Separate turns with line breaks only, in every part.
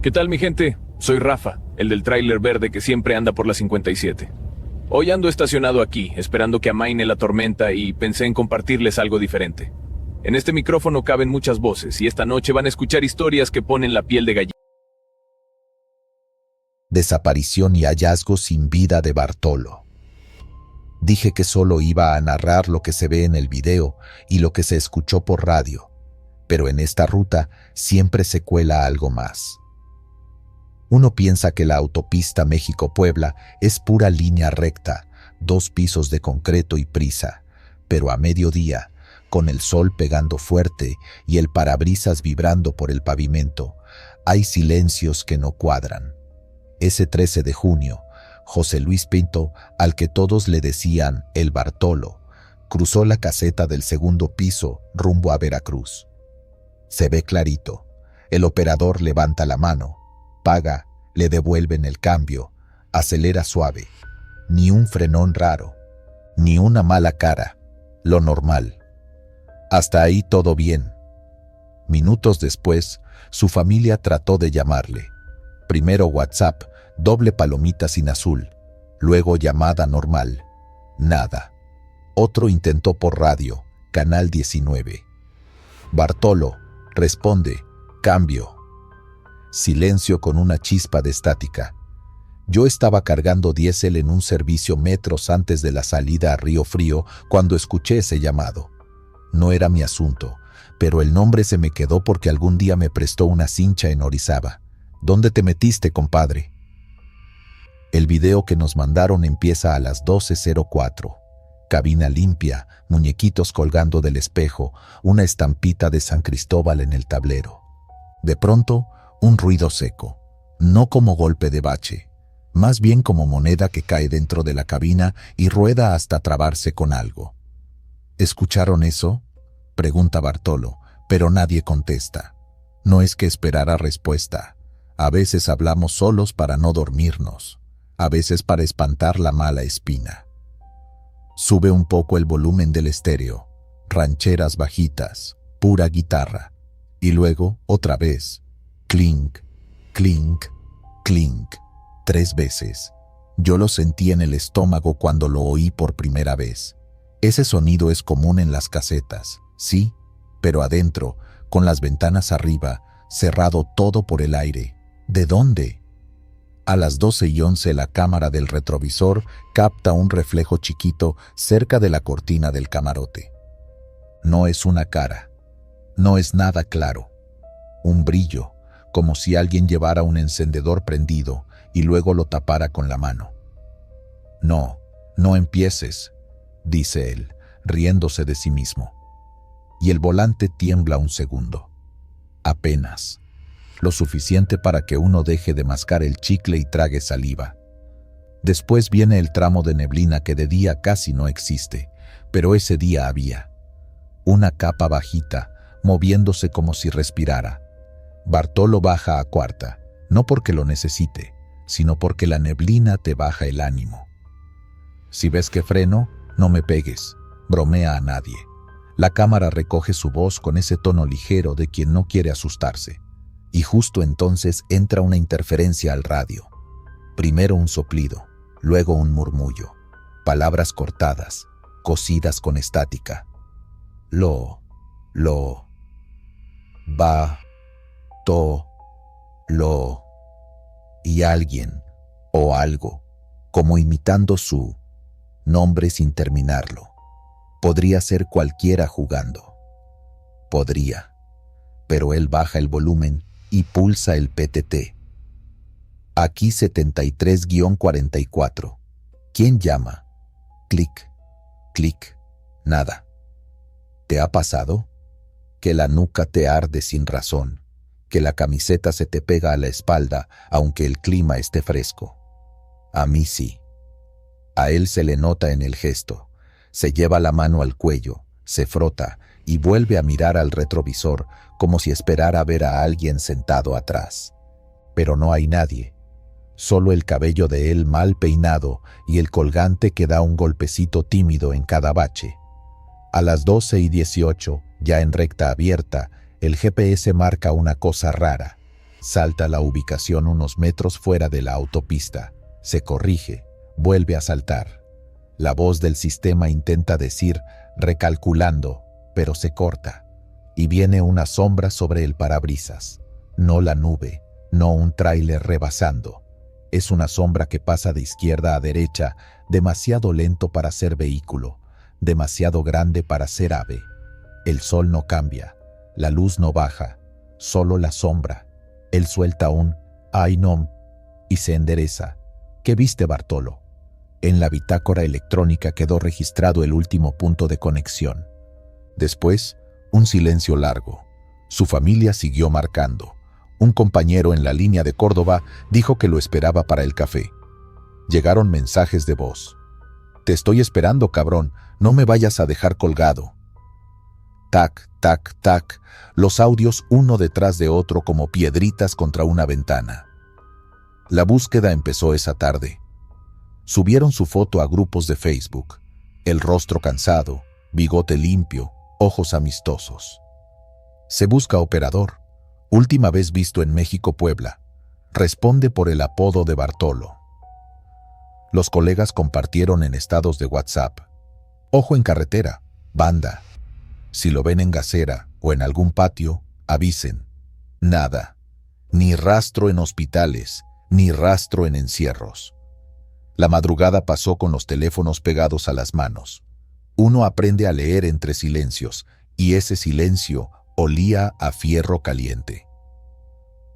¿Qué tal, mi gente? Soy Rafa, el del tráiler verde que siempre anda por la 57. Hoy ando estacionado aquí, esperando que amaine la tormenta y pensé en compartirles algo diferente. En este micrófono caben muchas voces y esta noche van a escuchar historias que ponen la piel de gallina.
Desaparición y hallazgo sin vida de Bartolo. Dije que solo iba a narrar lo que se ve en el video y lo que se escuchó por radio, pero en esta ruta siempre se cuela algo más. Uno piensa que la autopista México-Puebla es pura línea recta, 2 pisos de concreto y prisa, pero a mediodía, con el sol pegando fuerte y el parabrisas vibrando por el pavimento, hay silencios que no cuadran. Ese 13 de junio, José Luis Pinto, al que todos le decían el Bartolo, cruzó la caseta del 2º piso rumbo a Veracruz. Se ve clarito. El operador levanta la mano, paga, le devuelven el cambio, acelera suave. Ni un frenón raro, ni una mala cara, lo normal. Hasta ahí todo bien. Minutos después, su familia trató de llamarle. Primero WhatsApp, doble palomita sin azul, luego llamada normal. Nada. Otro intentó por radio, canal 19. Bartolo, responde, cambio. Silencio con una chispa de estática. Yo estaba cargando diésel en un servicio metros antes de la salida a Río Frío cuando escuché ese llamado. No era mi asunto, pero el nombre se me quedó porque algún día me prestó una cincha en Orizaba. ¿Dónde te metiste, compadre? El video que nos mandaron empieza a las 12:04. Cabina limpia, muñequitos colgando del espejo, una estampita de San Cristóbal en el tablero. De pronto, un ruido seco, no como golpe de bache, más bien como moneda que cae dentro de la cabina y rueda hasta trabarse con algo. ¿Escucharon eso?, pregunta Bartolo, pero nadie contesta. No es que esperara respuesta. A veces hablamos solos para no dormirnos, a veces para espantar la mala espina. Sube un poco el volumen del estéreo, rancheras bajitas, pura guitarra, y luego otra vez, clink, clink, clink, 3 veces. Yo lo sentí en el estómago cuando lo oí por primera vez. Ese sonido es común en las casetas, sí, pero adentro, con las ventanas arriba, cerrado todo por el aire. ¿De dónde? A las 12:11 la cámara del retrovisor capta un reflejo chiquito cerca de la cortina del camarote. No es una cara, no es nada claro. Un brillo, como si alguien llevara un encendedor prendido y luego lo tapara con la mano. No, no empieces, dice él, riéndose de sí mismo. Y el volante tiembla un segundo. Apenas. Lo suficiente para que uno deje de mascar el chicle y trague saliva. Después viene el tramo de neblina que de día casi no existe, pero ese día había. Una capa bajita, moviéndose como si respirara. Bartolo baja a cuarta, no porque lo necesite, sino porque la neblina te baja el ánimo. Si ves que freno, no me pegues, bromea a nadie. La cámara recoge su voz con ese tono ligero de quien no quiere asustarse. Y justo entonces entra una interferencia al radio. Primero un soplido, luego un murmullo. Palabras cortadas, cosidas con estática. Va, lo, y alguien, o algo, como imitando su nombre sin terminarlo. Podría ser cualquiera jugando. Podría, pero él baja el volumen y pulsa el PTT. Aquí 73-44. ¿Quién llama? Clic, clic, nada. ¿Te ha pasado? Que la nuca te arde sin razón, que la camiseta se te pega a la espalda aunque el clima esté fresco. A mí sí. A él se le nota en el gesto. Se lleva la mano al cuello, se frota y vuelve a mirar al retrovisor como si esperara ver a alguien sentado atrás. Pero no hay nadie. Solo el cabello de él mal peinado y el colgante que da un golpecito tímido en cada bache. A las 12:18, ya en recta abierta, el GPS marca una cosa rara. Salta la ubicación unos metros fuera de la autopista. Se corrige, vuelve a saltar. La voz del sistema intenta decir recalculando, pero se corta. Y viene una sombra sobre el parabrisas. No la nube, no un tráiler rebasando. Es una sombra que pasa de izquierda a derecha, demasiado lento para ser vehículo, demasiado grande para ser ave. El sol no cambia, la luz no baja, solo la sombra. Él suelta un «ay no» y se endereza. ¿Qué viste, Bartolo? En la bitácora electrónica quedó registrado el último punto de conexión. Después, un silencio largo. Su familia siguió marcando. Un compañero en la línea de Córdoba dijo que lo esperaba para el café. Llegaron mensajes de voz. «Te estoy esperando, cabrón, no me vayas a dejar colgado». Tac, tac, tac, los audios uno detrás de otro como piedritas contra una ventana. La búsqueda empezó esa tarde. Subieron su foto a grupos de Facebook. El rostro cansado, bigote limpio, ojos amistosos. Se busca operador. Última vez visto en México, Puebla. Responde por el apodo de Bartolo. Los colegas compartieron en estados de WhatsApp. Ojo en carretera, banda. Si lo ven en gasera o en algún patio, avisen. Nada. Ni rastro en hospitales, ni rastro en encierros. La madrugada pasó con los teléfonos pegados a las manos. Uno aprende a leer entre silencios, y ese silencio olía a fierro caliente.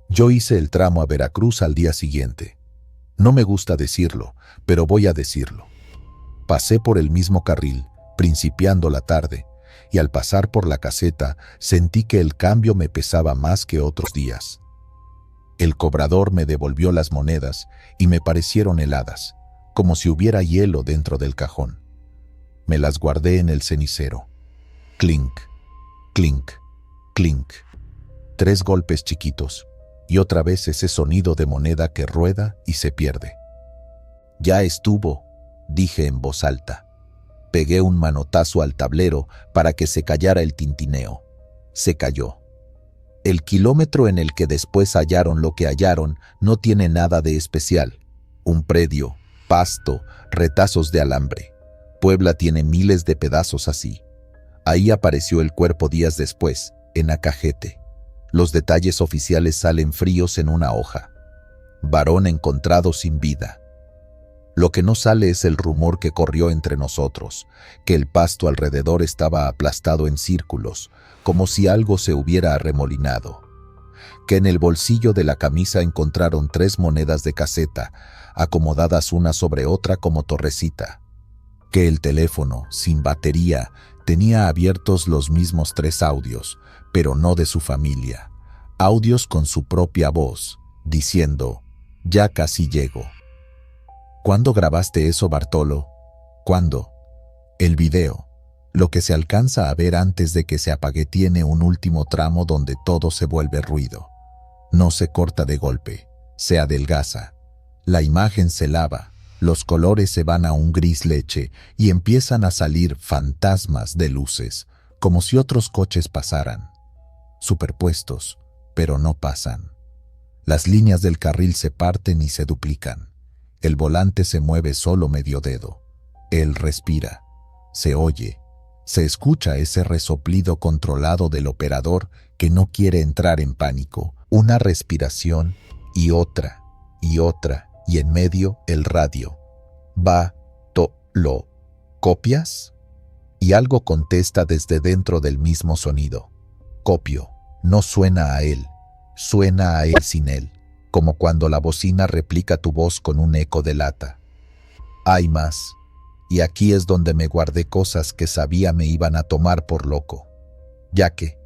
Yo hice el tramo a Veracruz al día siguiente. No me gusta decirlo, pero voy a decirlo. Pasé por el mismo carril, principiando la tarde, y al pasar por la caseta sentí que el cambio me pesaba más que otros días. El cobrador me devolvió las monedas y me parecieron heladas, como si hubiera hielo dentro del cajón. Me las guardé en el cenicero. Clink, clink, clink. 3 golpes chiquitos, y otra vez ese sonido de moneda que rueda y se pierde. «Ya estuvo», dije en voz alta. Pegué un manotazo al tablero para que se callara el tintineo. Se calló. El kilómetro en el que después hallaron lo que hallaron no tiene nada de especial. Un predio, pasto, retazos de alambre. Puebla tiene miles de pedazos así. Ahí apareció el cuerpo días después, en Acajete. Los detalles oficiales salen fríos en una hoja. Varón encontrado sin vida. Lo que no sale es el rumor que corrió entre nosotros, que el pasto alrededor estaba aplastado en círculos, como si algo se hubiera arremolinado. Que en el bolsillo de la camisa encontraron 3 monedas de caseta, acomodadas una sobre otra como torrecita. Que el teléfono, sin batería, tenía abiertos los mismos 3 audios, pero no de su familia. Audios con su propia voz, diciendo, «Ya casi llego». ¿Cuándo grabaste eso, Bartolo? ¿Cuándo? El video, lo que se alcanza a ver antes de que se apague, tiene un último tramo donde todo se vuelve ruido. No se corta de golpe, se adelgaza. La imagen se lava, los colores se van a un gris leche y empiezan a salir fantasmas de luces, como si otros coches pasaran. Superpuestos, pero no pasan. Las líneas del carril se parten y se duplican. El volante se mueve solo medio dedo. Él respira. Se oye. Se escucha ese resoplido controlado del operador que no quiere entrar en pánico. Una respiración y otra, y en medio el radio. «Lo ¿copias?» Y algo contesta desde dentro del mismo sonido. «Copio». No suena a él. Suena a él sin él. Como cuando la bocina replica tu voz con un eco de lata. Hay más, y aquí es donde me guardé cosas que sabía me iban a tomar por loco. Ya que,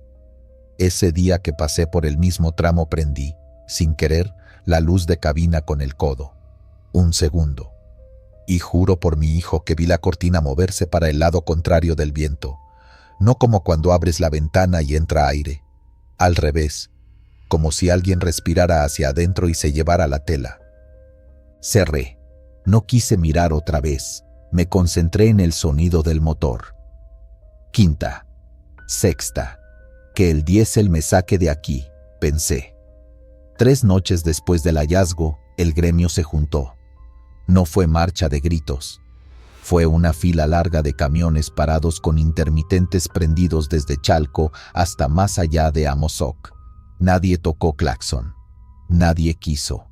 ese día que pasé por el mismo tramo prendí, sin querer, la luz de cabina con el codo. 1 segundo. Y juro por mi hijo que vi la cortina moverse para el lado contrario del viento. No como cuando abres la ventana y entra aire. Al revés. Como si alguien respirara hacia adentro y se llevara la tela. Cerré. No quise mirar otra vez. Me concentré en el sonido del motor. 5ª, 6ª. Que el diésel me saque de aquí, pensé. 3 noches después del hallazgo, el gremio se juntó. No fue marcha de gritos. Fue una fila larga de camiones parados con intermitentes prendidos desde Chalco hasta más allá de Amozoc. Nadie tocó claxon. Nadie quiso.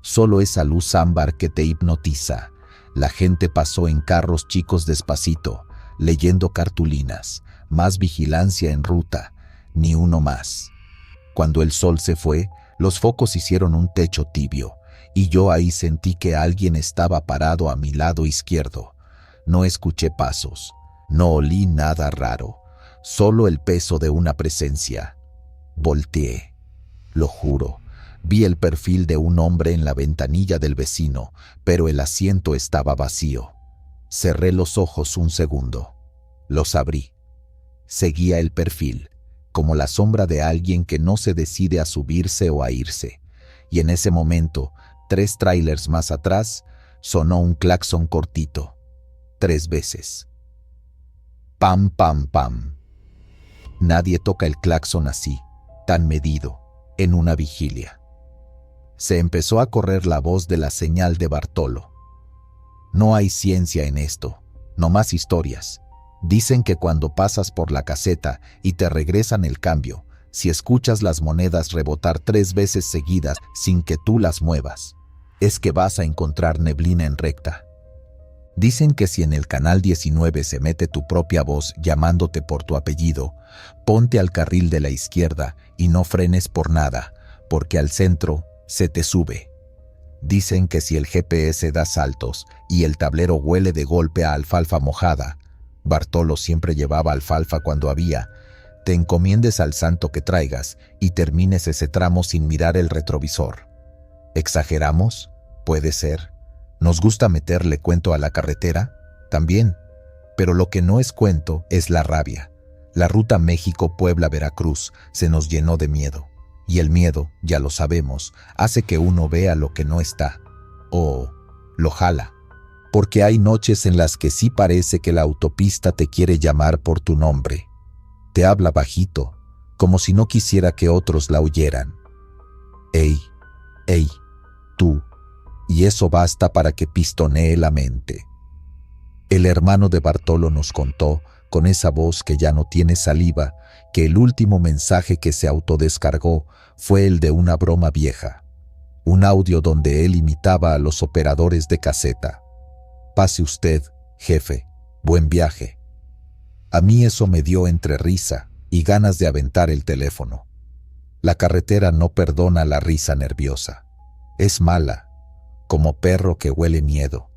Solo esa luz ámbar que te hipnotiza. La gente pasó en carros chicos despacito, leyendo cartulinas. Más vigilancia en ruta, ni uno más. Cuando el sol se fue, los focos hicieron un techo tibio, y yo ahí sentí que alguien estaba parado a mi lado izquierdo. No escuché pasos, no olí nada raro, solo el peso de una presencia. Volteé, lo juro. Vi el perfil de un hombre en la ventanilla del vecino, pero el asiento estaba vacío. Cerré los ojos un segundo. Los abrí. Seguía el perfil, como la sombra de alguien que no se decide a subirse o a irse. Y en ese momento, 3 trailers más atrás, sonó un claxon cortito. 3 veces. Pam, pam, pam. Nadie toca el claxon así, tan medido, en una vigilia. Se empezó a correr la voz de la señal de Bartolo. No hay ciencia en esto, no más historias. Dicen que cuando pasas por la caseta y te regresan el cambio, si escuchas las monedas rebotar 3 veces seguidas sin que tú las muevas, es que vas a encontrar neblina en recta. Dicen que si en el canal 19 se mete tu propia voz llamándote por tu apellido, ponte al carril de la izquierda y no frenes por nada, porque al centro se te sube. Dicen que si el GPS da saltos y el tablero huele de golpe a alfalfa mojada, Bartolo siempre llevaba alfalfa cuando había, te encomiendes al santo que traigas y termines ese tramo sin mirar el retrovisor. ¿Exageramos? Puede ser. ¿Nos gusta meterle cuento a la carretera? También. Pero lo que no es cuento es la rabia. La ruta México-Puebla-Veracruz se nos llenó de miedo. Y el miedo, ya lo sabemos, hace que uno vea lo que no está. O lo jala. Porque hay noches en las que sí parece que la autopista te quiere llamar por tu nombre. Te habla bajito, como si no quisiera que otros la oyeran. Ey, ey, tú. Y eso basta para que pistonee la mente. El hermano de Bartolo nos contó, con esa voz que ya no tiene saliva, que el último mensaje que se autodescargó fue el de una broma vieja. Un audio donde él imitaba a los operadores de caseta. Pase usted, jefe, buen viaje. A mí eso me dio entre risa y ganas de aventar el teléfono. La carretera no perdona la risa nerviosa. Es mala, como perro que huele miedo.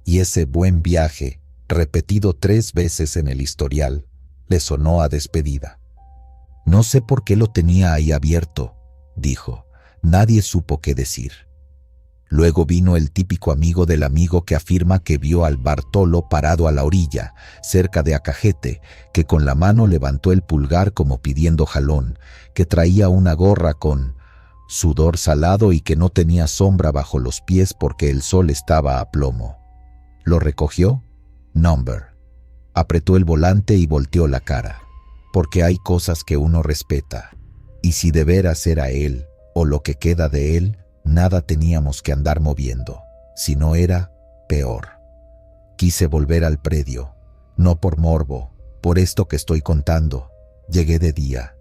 Y ese buen viaje, repetido 3 veces en el historial, le sonó a despedida. No sé por qué lo tenía ahí abierto, dijo. Nadie supo qué decir. Luego vino el típico amigo del amigo que afirma que vio al Bartolo parado a la orilla, cerca de Acajete, que con la mano levantó el pulgar como pidiendo jalón, que traía una gorra con sudor salado y que no tenía sombra bajo los pies porque el sol estaba a plomo. ¿Lo recogió? Number. Apretó el volante y volteó la cara, porque hay cosas que uno respeta, y si de veras era él, o lo que queda de él, nada teníamos que andar moviendo, si no era peor. Quise volver al predio, no por morbo, por esto que estoy contando. Llegué de día.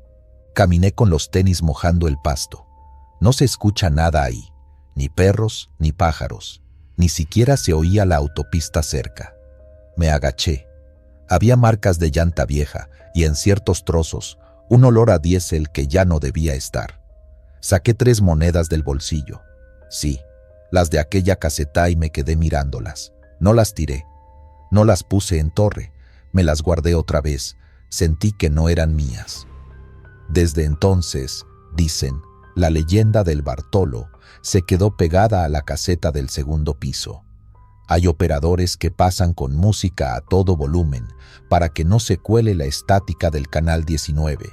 Caminé con los tenis mojando el pasto. No se escucha nada ahí, ni perros, ni pájaros, ni siquiera se oía la autopista cerca. Me agaché. Había marcas de llanta vieja y en ciertos trozos un olor a diésel que ya no debía estar. Saqué 3 monedas del bolsillo. Sí, las de aquella caseta y me quedé mirándolas. No las tiré. No las puse en torre. Me las guardé otra vez. Sentí que no eran mías. Desde entonces, dicen, la leyenda del Bartolo se quedó pegada a la caseta del segundo piso. Hay operadores que pasan con música a todo volumen para que no se cuele la estática del canal 19.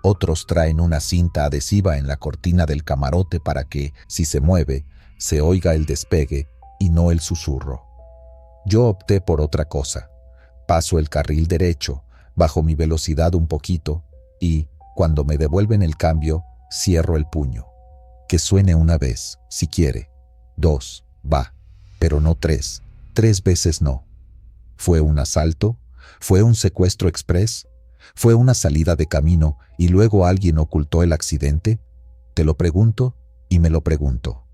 Otros traen una cinta adhesiva en la cortina del camarote para que, si se mueve, se oiga el despegue y no el susurro. Yo opté por otra cosa. Paso el carril derecho, bajo mi velocidad un poquito y, cuando me devuelven el cambio, cierro el puño. Que suene una vez, si quiere. 2, va, pero no 3. 3 veces no. ¿Fue un asalto? ¿Fue un secuestro express? ¿Fue una salida de camino y luego alguien ocultó el accidente? Te lo pregunto y me lo pregunto.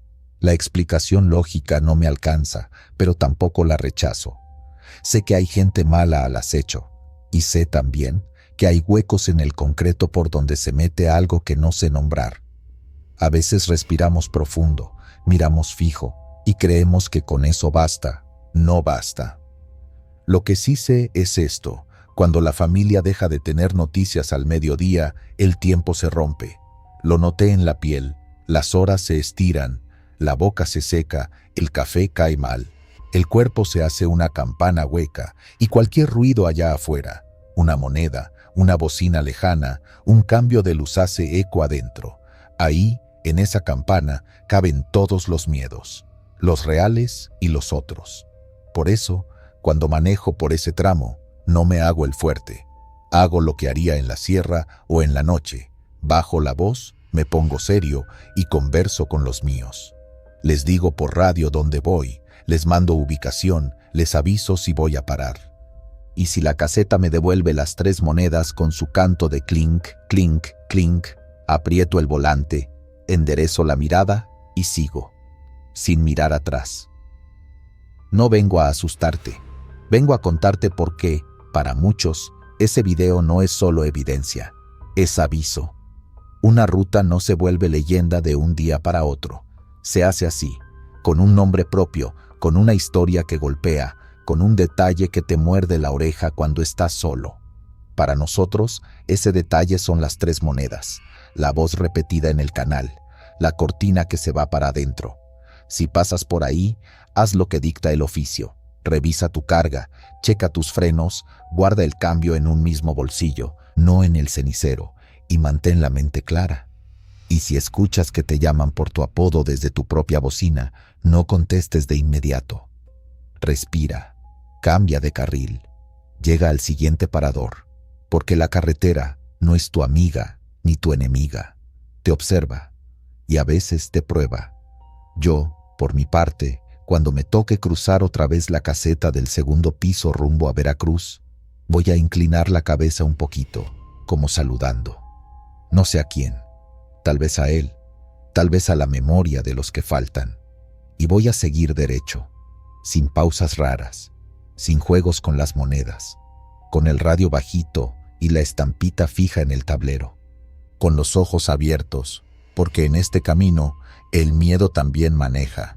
La explicación lógica no me alcanza, pero tampoco la rechazo. Sé que hay gente mala al acecho, y sé también que hay huecos en el concreto por donde se mete algo que no sé nombrar. A veces respiramos profundo, miramos fijo, y creemos que con eso basta. No basta. Lo que sí sé es esto: cuando la familia deja de tener noticias al mediodía, el tiempo se rompe. Lo noté en la piel, las horas se estiran, la boca se seca, el café cae mal. El cuerpo se hace una campana hueca y cualquier ruido allá afuera, una moneda, una bocina lejana, un cambio de luz hace eco adentro. Ahí, en esa campana, caben todos los miedos, los reales y los otros. Por eso, cuando manejo por ese tramo, no me hago el fuerte. Hago lo que haría en la sierra o en la noche. Bajo la voz, me pongo serio y converso con los míos. Les digo por radio dónde voy, les mando ubicación, les aviso si voy a parar. Y si la caseta me devuelve las 3 monedas con su canto de clink, clink, clink, aprieto el volante, enderezo la mirada y sigo, sin mirar atrás. No vengo a asustarte, vengo a contarte por qué, para muchos, ese video no es solo evidencia, es aviso. Una ruta no se vuelve leyenda de un día para otro. Se hace así, con un nombre propio, con una historia que golpea, con un detalle que te muerde la oreja cuando estás solo. Para nosotros, ese detalle son las 3 monedas, la voz repetida en el canal, la cortina que se va para adentro. Si pasas por ahí, haz lo que dicta el oficio. Revisa tu carga, checa tus frenos, guarda el cambio en un mismo bolsillo, no en el cenicero, y mantén la mente clara. Y si escuchas que te llaman por tu apodo desde tu propia bocina, no contestes de inmediato. Respira, cambia de carril, llega al siguiente parador, porque la carretera no es tu amiga ni tu enemiga. Te observa y a veces te prueba. Yo, por mi parte, cuando me toque cruzar otra vez la caseta del 2º piso rumbo a Veracruz, voy a inclinar la cabeza un poquito, como saludando. No sé a quién, tal vez a él, tal vez a la memoria de los que faltan. Y voy a seguir derecho, sin pausas raras, sin juegos con las monedas, con el radio bajito y la estampita fija en el tablero, con los ojos abiertos, porque en este camino el miedo también maneja.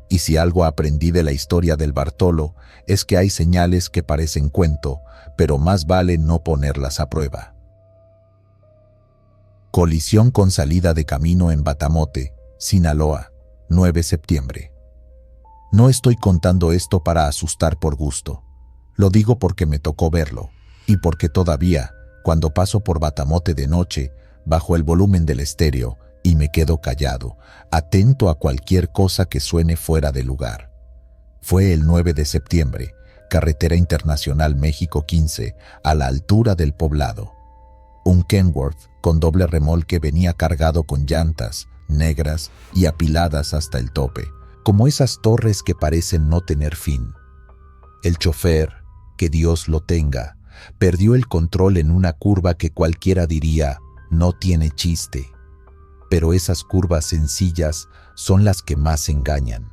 Y si algo aprendí de la historia del Bartolo es que hay señales que parecen cuento, pero más vale no ponerlas a prueba. Colisión con salida de camino en Batamote, Sinaloa, 9 de septiembre. No estoy contando esto para asustar por gusto. Lo digo porque me tocó verlo, y porque todavía, cuando paso por Batamote de noche, bajo el volumen del estéreo y me quedo callado, atento a cualquier cosa que suene fuera de lugar. Fue el 9 de septiembre, Carretera Internacional México 15, a la altura del Poblado. Un Kenworth con doble remolque venía cargado con llantas negras y apiladas hasta el tope, como esas torres que parecen no tener fin. El chofer, que Dios lo tenga, perdió el control en una curva que cualquiera diría no tiene chiste. Pero esas curvas sencillas son las que más engañan.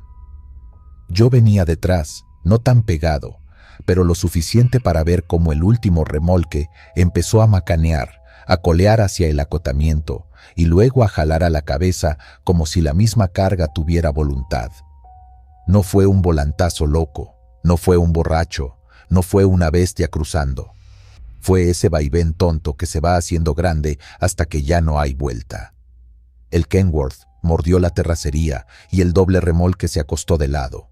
Yo venía detrás, no tan pegado, pero lo suficiente para ver cómo el último remolque empezó a macanear, a colear hacia el acotamiento y luego a jalar a la cabeza como si la misma carga tuviera voluntad. No fue un volantazo loco, no fue un borracho, no fue una bestia cruzando. Fue ese vaivén tonto que se va haciendo grande hasta que ya no hay vuelta. El Kenworth mordió la terracería y el doble remolque se acostó de lado.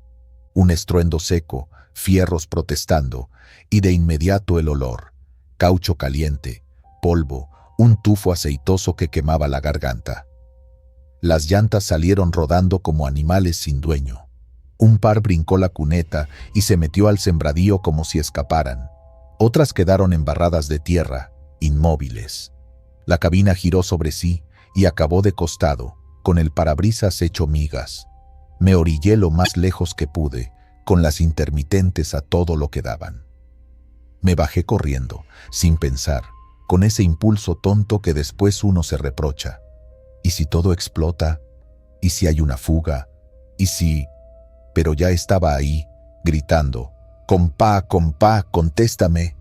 Un estruendo seco, fierros protestando, y de inmediato el olor, caucho caliente, polvo, un tufo aceitoso que quemaba la garganta. Las llantas salieron rodando como animales sin dueño. Un par brincó la cuneta y se metió al sembradío como si escaparan. Otras quedaron embarradas de tierra, inmóviles. La cabina giró sobre sí y acabó de costado, con el parabrisas hecho migas. Me orillé lo más lejos que pude, con las intermitentes a todo lo que daban. Me bajé corriendo, sin pensar, con ese impulso tonto que después uno se reprocha. ¿Y si todo explota? ¿Y si hay una fuga? ¿Y si...? Pero ya estaba ahí, gritando, compá, contéstame.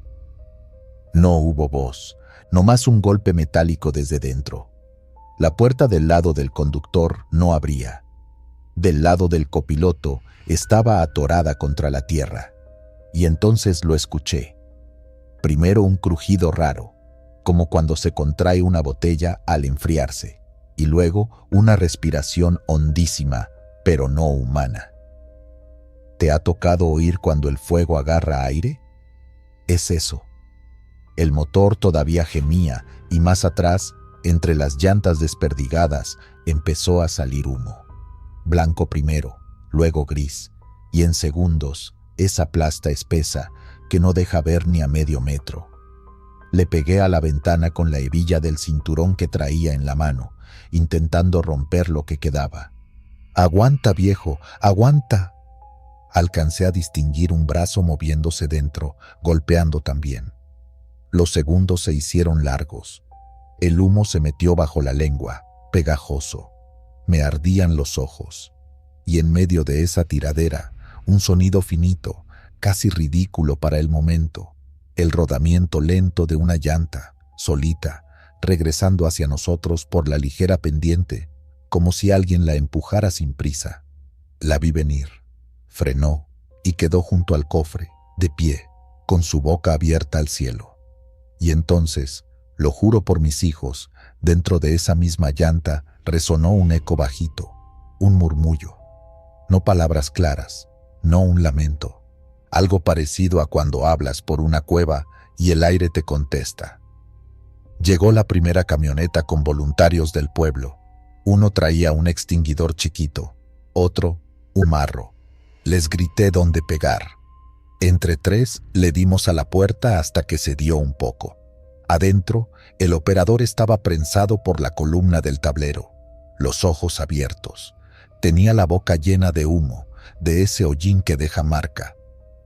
No hubo voz, nomás un golpe metálico desde dentro. La puerta del lado del conductor no abría. Del lado del copiloto estaba atorada contra la tierra. Y entonces lo escuché. Primero un crujido raro, como cuando se contrae una botella al enfriarse, y luego una respiración hondísima, pero no humana. ¿Te ha tocado oír cuando el fuego agarra aire? Es eso. El motor todavía gemía y más atrás, entre las llantas desperdigadas, empezó a salir humo. Blanco primero, luego gris, y en segundos, esa plasta espesa que no deja ver ni a medio metro. Le pegué a la ventana con la hebilla del cinturón que traía en la mano, intentando romper lo que quedaba. ¡Aguanta, viejo! ¡Aguanta! Alcancé a distinguir un brazo moviéndose dentro, golpeando también. Los segundos se hicieron largos. El humo se metió bajo la lengua, pegajoso. Me ardían los ojos. Y en medio de esa tiradera, un sonido finito, casi ridículo para el momento, el rodamiento lento de una llanta, solita, regresando hacia nosotros por la ligera pendiente, como si alguien la empujara sin prisa. La vi venir, frenó y quedó junto al cofre, de pie, con su boca abierta al cielo. Y entonces, lo juro por mis hijos, dentro de esa misma llanta resonó un eco bajito, un murmullo. No palabras claras, no un lamento. Algo parecido a cuando hablas por una cueva y el aire te contesta. Llegó la primera camioneta con voluntarios del pueblo. Uno traía un extinguidor chiquito, otro, un marro. Les grité dónde pegar. Entre tres le dimos a la puerta hasta que se dio un poco. Adentro, el operador estaba prensado por la columna del tablero, los ojos abiertos. Tenía la boca llena de humo, de ese hollín que deja marca.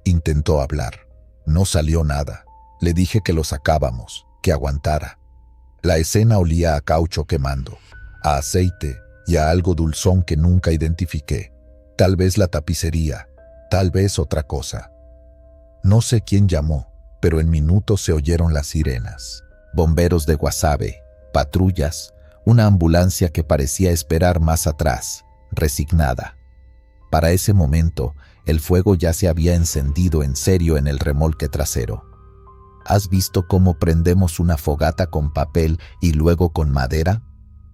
Intentó hablar. No salió nada. Le dije que lo sacábamos, que aguantara. La escena olía a caucho quemando, a aceite y a algo dulzón que nunca identifiqué. Tal vez la tapicería, tal vez otra cosa. No sé quién llamó, pero en minutos se oyeron las sirenas. Bomberos de Guasave, patrullas, una ambulancia que parecía esperar más atrás, resignada. Para ese momento, el fuego ya se había encendido en serio en el remolque trasero. ¿Has visto cómo prendemos una fogata con papel y luego con madera?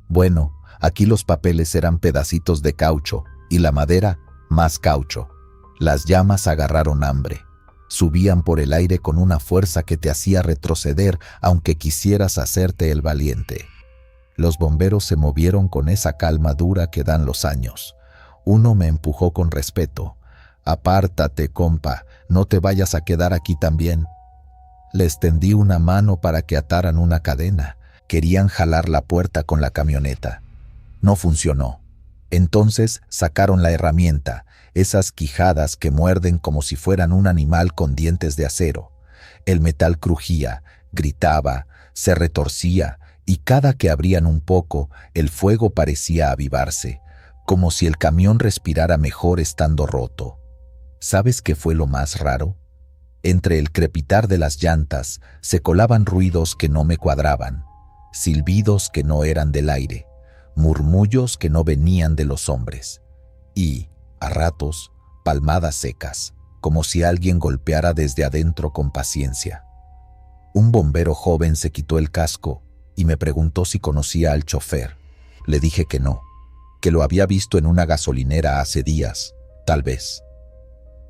Bueno, aquí los papeles eran pedacitos de caucho y la madera, más caucho. Las llamas agarraron hambre. Subían por el aire con una fuerza que te hacía retroceder aunque quisieras hacerte el valiente. Los bomberos se movieron con esa calma dura que dan los años. Uno me empujó con respeto. «Apártate, compa, no te vayas a quedar aquí también». Les tendí una mano para que ataran una cadena. Querían jalar la puerta con la camioneta. No funcionó. Entonces sacaron la herramienta, esas quijadas que muerden como si fueran un animal con dientes de acero. El metal crujía, gritaba, se retorcía, y cada que abrían un poco, el fuego parecía avivarse, como si el camión respirara mejor estando roto. ¿Sabes qué fue lo más raro? Entre el crepitar de las llantas se colaban ruidos que no me cuadraban, silbidos que no eran del aire, murmullos que no venían de los hombres, y, a ratos, palmadas secas, como si alguien golpeara desde adentro con paciencia. Un bombero joven se quitó el casco y me preguntó si conocía al chofer. Le dije que no, que lo había visto en una gasolinera hace días, tal vez.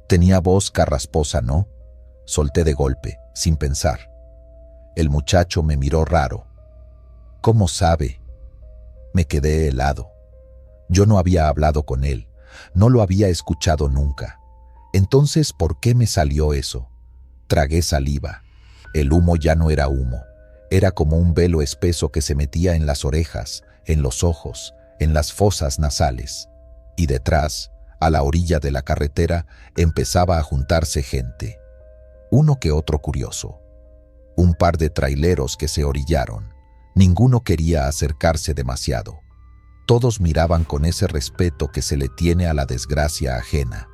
Tenía voz carrasposa, ¿no? Solté de golpe, sin pensar. El muchacho me miró raro. ¿Cómo sabe? Me quedé helado. Yo no había hablado con él, no lo había escuchado nunca. Entonces, ¿por qué me salió eso? Tragué saliva. El humo ya no era humo, era como un velo espeso que se metía en las orejas, en los ojos, en las fosas nasales, y detrás, a la orilla de la carretera, empezaba a juntarse gente. Uno que otro curioso. Un par de traileros que se orillaron. Ninguno quería acercarse demasiado. Todos miraban con ese respeto que se le tiene a la desgracia ajena.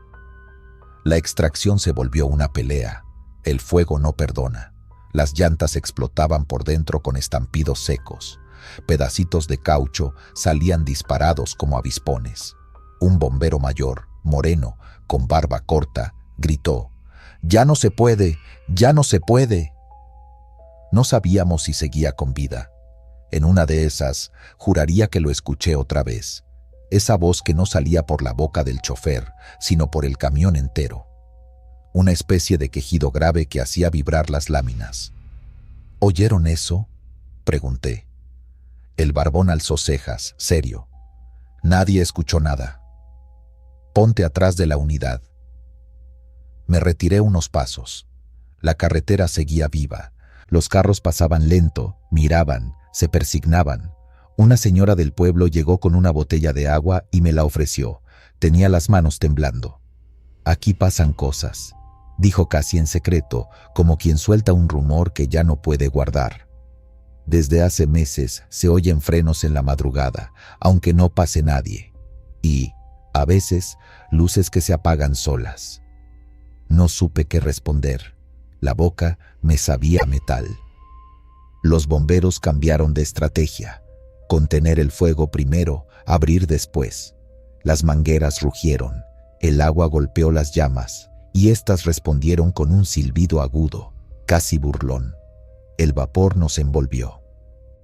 La extracción se volvió una pelea. El fuego no perdona. Las llantas explotaban por dentro con estampidos secos. Pedacitos de caucho salían disparados como avispones. Un bombero mayor, moreno, con barba corta, gritó: «¡Ya no se puede! ¡Ya no se puede!». No sabíamos si seguía con vida. En una de esas, juraría que lo escuché otra vez. Esa voz que no salía por la boca del chofer, sino por el camión entero. Una especie de quejido grave que hacía vibrar las láminas. ¿Oyeron eso?, pregunté. El barbón alzó cejas, serio. Nadie escuchó nada. Ponte atrás de la unidad. Me retiré unos pasos. La carretera seguía viva. Los carros pasaban lento, miraban, se persignaban. Una señora del pueblo llegó con una botella de agua y me la ofreció. Tenía las manos temblando. «Aquí pasan cosas», dijo casi en secreto, como quien suelta un rumor que ya no puede guardar. «Desde hace meses se oyen frenos en la madrugada, aunque no pase nadie. Y, a veces, luces que se apagan solas». No supe qué responder. La boca me sabía a metal. Los bomberos cambiaron de estrategia. Contener el fuego primero, abrir después. Las mangueras rugieron, el agua golpeó las llamas, y éstas respondieron con un silbido agudo, casi burlón. El vapor nos envolvió.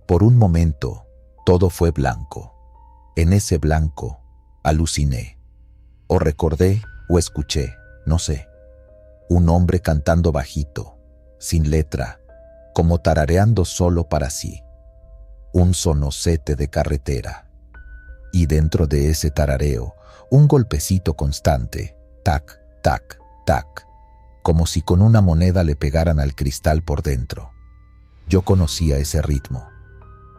Por un momento, todo fue blanco. En ese blanco, aluciné. O recordé o escuché, no sé. Un hombre cantando bajito, sin letra, como tarareando solo para sí. Un sonocete de carretera. Y dentro de ese tarareo, un golpecito constante, tac, tac, tac, como si con una moneda le pegaran al cristal por dentro. Yo conocía ese ritmo.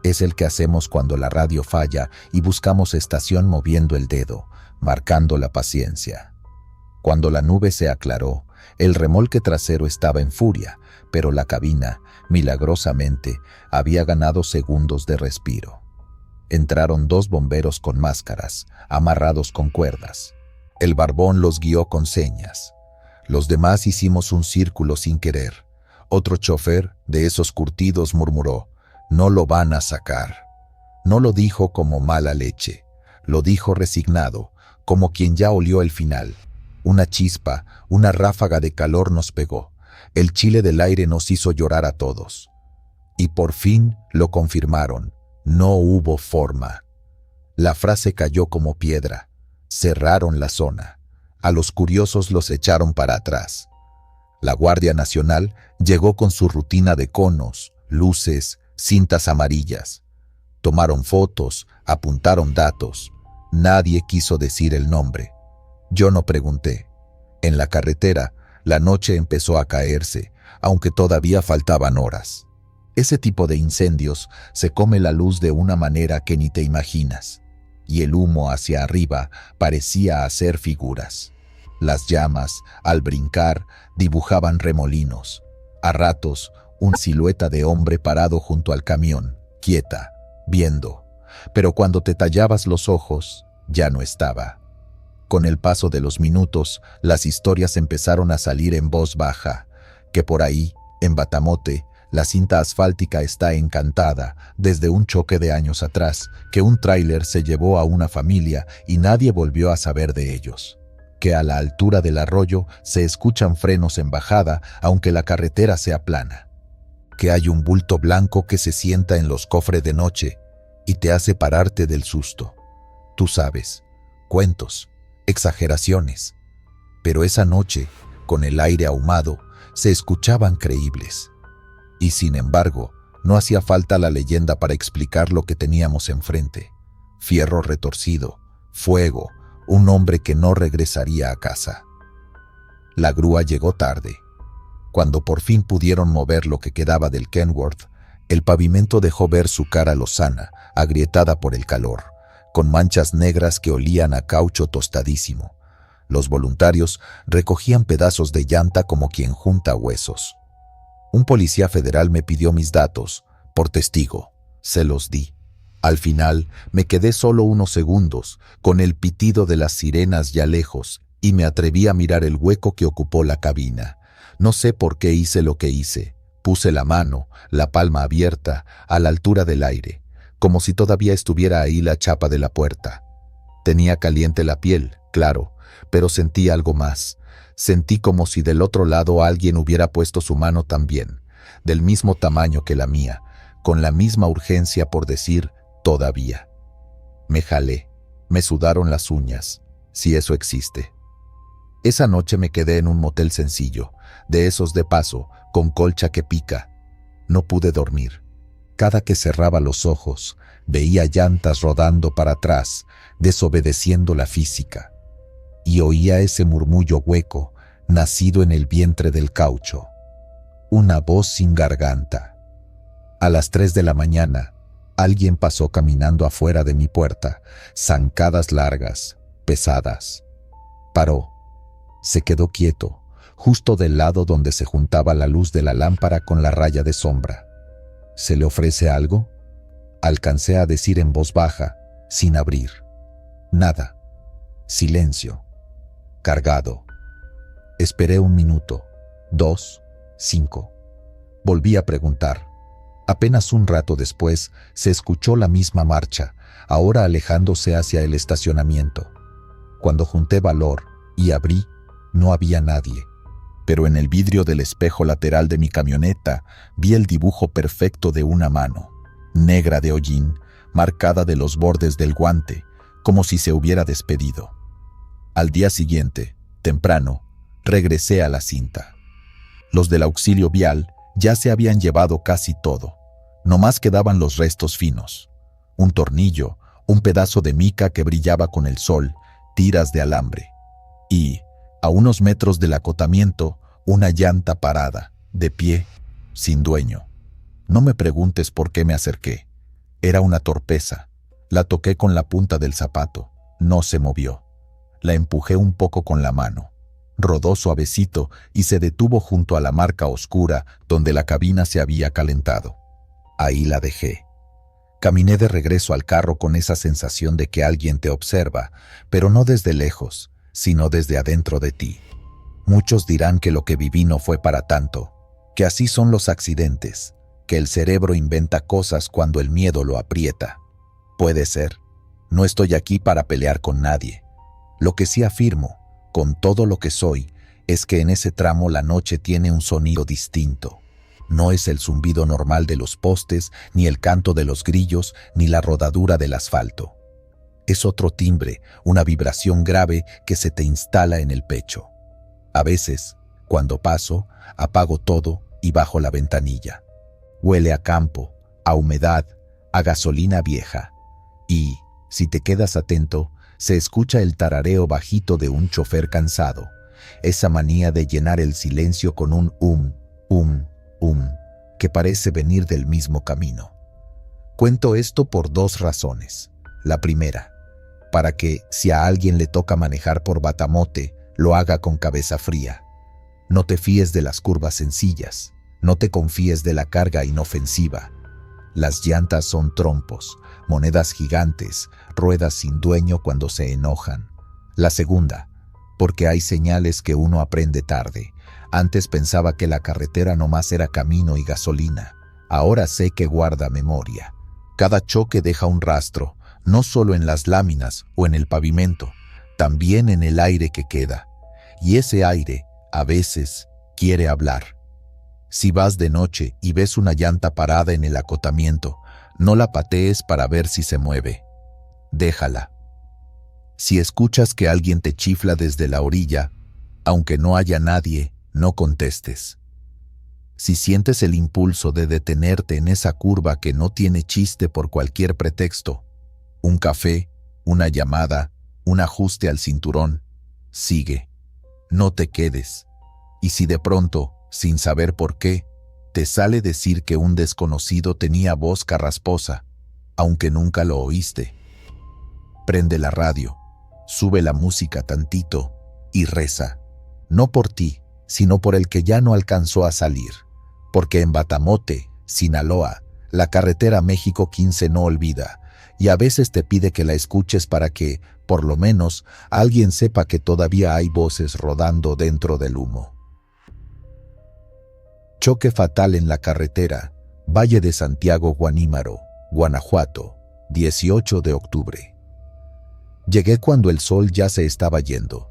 Es el que hacemos cuando la radio falla y buscamos estación moviendo el dedo, marcando la paciencia. Cuando la nube se aclaró, el remolque trasero estaba en furia, pero la cabina, milagrosamente, había ganado segundos de respiro. Entraron 2 bomberos con máscaras, amarrados con cuerdas. El barbón los guió con señas. Los demás hicimos un círculo sin querer. Otro chofer, de esos curtidos, murmuró: «No lo van a sacar». No lo dijo como mala leche, lo dijo resignado, como quien ya olió el final. Una chispa, una ráfaga de calor nos pegó. El chile del aire nos hizo llorar a todos. Y por fin lo confirmaron. No hubo forma. La frase cayó como piedra. Cerraron la zona. A los curiosos los echaron para atrás. La Guardia Nacional llegó con su rutina de conos, luces, cintas amarillas. Tomaron fotos, apuntaron datos. Nadie quiso decir el nombre. Yo no pregunté. En la carretera, la noche empezó a caerse, aunque todavía faltaban horas. Ese tipo de incendios se come la luz de una manera que ni te imaginas, y el humo hacia arriba parecía hacer figuras. Las llamas, al brincar, dibujaban remolinos. A ratos, una silueta de hombre parado junto al camión, quieta, viendo. Pero cuando te tallabas los ojos, ya no estaba. Con el paso de los minutos, las historias empezaron a salir en voz baja, que por ahí, en Batamote, la cinta asfáltica está encantada desde un choque de años atrás, que un tráiler se llevó a una familia y nadie volvió a saber de ellos. Que a la altura del arroyo se escuchan frenos en bajada, aunque la carretera sea plana. Que hay un bulto blanco que se sienta en los cofres de noche y te hace pararte del susto. Tú sabes, cuentos, exageraciones. Pero esa noche, con el aire ahumado, se escuchaban creíbles. Y sin embargo, no hacía falta la leyenda para explicar lo que teníamos enfrente. Fierro retorcido, fuego, un hombre que no regresaría a casa. La grúa llegó tarde. Cuando por fin pudieron mover lo que quedaba del Kenworth, el pavimento dejó ver su cara lozana, agrietada por el calor. con manchas negras que olían a caucho tostadísimo. Los voluntarios recogían pedazos de llanta como quien junta huesos. Un policía federal me pidió mis datos, por testigo. Se los di. Al final, me quedé solo unos segundos, con el pitido de las sirenas ya lejos, y me atreví a mirar el hueco que ocupó la cabina. No sé por qué hice lo que hice. Puse la mano, la palma abierta, a la altura del aire, como si todavía estuviera ahí la chapa de la puerta. Tenía caliente la piel, claro, pero sentí algo más. Sentí como si del otro lado alguien hubiera puesto su mano también, del mismo tamaño que la mía, con la misma urgencia por decir todavía. Me jalé, me sudaron las uñas, si eso existe. Esa noche me quedé en un motel sencillo, de esos de paso, con colcha que pica. No pude dormir. Cada que cerraba los ojos, veía llantas rodando para atrás, desobedeciendo la física. Y oía ese murmullo hueco, nacido en el vientre del caucho. Una voz sin garganta. A las 3 de la mañana, alguien pasó caminando afuera de mi puerta, zancadas largas, pesadas. Paró. Se quedó quieto, justo del lado donde se juntaba la luz de la lámpara con la raya de sombra. ¿Se le ofrece algo? Alcancé a decir en voz baja, sin abrir. Nada. Silencio. Cargado. Esperé 1 minuto, 2, 5. Volví a preguntar. Apenas un rato después se escuchó la misma marcha, ahora alejándose hacia el estacionamiento. Cuando junté valor y abrí, no había nadie. Pero en el vidrio del espejo lateral de mi camioneta vi el dibujo perfecto de una mano, negra de hollín, marcada de los bordes del guante, como si se hubiera despedido. Al día siguiente, temprano, regresé a la cinta. Los del auxilio vial ya se habían llevado casi todo. Nomás quedaban los restos finos. Un tornillo, un pedazo de mica que brillaba con el sol, tiras de alambre. Y, a unos metros del acotamiento, una llanta parada, de pie, sin dueño. No me preguntes por qué me acerqué. Era una torpeza. La toqué con la punta del zapato. No se movió. La empujé un poco con la mano. Rodó suavecito y se detuvo junto a la marca oscura donde la cabina se había calentado. Ahí la dejé. Caminé de regreso al carro con esa sensación de que alguien te observa, pero no desde lejos, sino desde adentro de ti. Muchos dirán que lo que viví no fue para tanto, que así son los accidentes, que el cerebro inventa cosas cuando el miedo lo aprieta. Puede ser. No estoy aquí para pelear con nadie. Lo que sí afirmo, con todo lo que soy, es que en ese tramo la noche tiene un sonido distinto. No es el zumbido normal de los postes, ni el canto de los grillos, ni la rodadura del asfalto. Es otro timbre, una vibración grave que se te instala en el pecho. A veces, cuando paso, apago todo y bajo la ventanilla. Huele a campo, a humedad, a gasolina vieja. Y, si te quedas atento, se escucha el tarareo bajito de un chofer cansado, esa manía de llenar el silencio con un que parece venir del mismo camino. Cuento esto por 2 razones. La primera, para que, si a alguien le toca manejar por Batamote, lo haga con cabeza fría. No te fíes de las curvas sencillas, no te confíes de la carga inofensiva. Las llantas son trompos, monedas gigantes, ruedas sin dueño cuando se enojan. La segunda, porque hay señales que uno aprende tarde. Antes pensaba que la carretera nomás era camino y gasolina. Ahora sé que guarda memoria. Cada choque deja un rastro, no solo en las láminas o en el pavimento, también en el aire que queda. Y ese aire, a veces, quiere hablar. Si vas de noche y ves una llanta parada en el acotamiento, no la patees para ver si se mueve. Déjala. Si escuchas que alguien te chifla desde la orilla, aunque no haya nadie, no contestes. Si sientes el impulso de detenerte en esa curva que no tiene chiste por cualquier pretexto, un café, una llamada, un ajuste al cinturón, sigue. No te quedes. Y si de pronto, sin saber por qué, te sale decir que un desconocido tenía voz carrasposa, aunque nunca lo oíste, Prende la radio, sube la música tantito y reza. No por ti, sino por el que ya no alcanzó a salir. Porque en Batamote, Sinaloa, la carretera México 15 no olvida, y a veces te pide que la escuches para que, por lo menos, alguien sepa que todavía hay voces rodando dentro del humo. Choque fatal en la carretera, Valle de Santiago, Guanímaro, Guanajuato, 18 de octubre. Llegué cuando el sol ya se estaba yendo.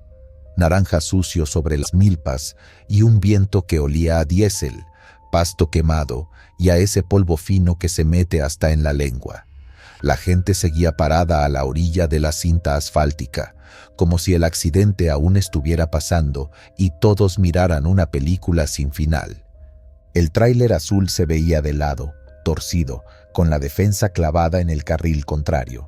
Naranja sucio sobre las milpas y un viento que olía a diésel, pasto quemado y a ese polvo fino que se mete hasta en la lengua. La gente seguía parada a la orilla de la cinta asfáltica, como si el accidente aún estuviera pasando y todos miraran una película sin final. El tráiler azul se veía de lado, torcido, con la defensa clavada en el carril contrario.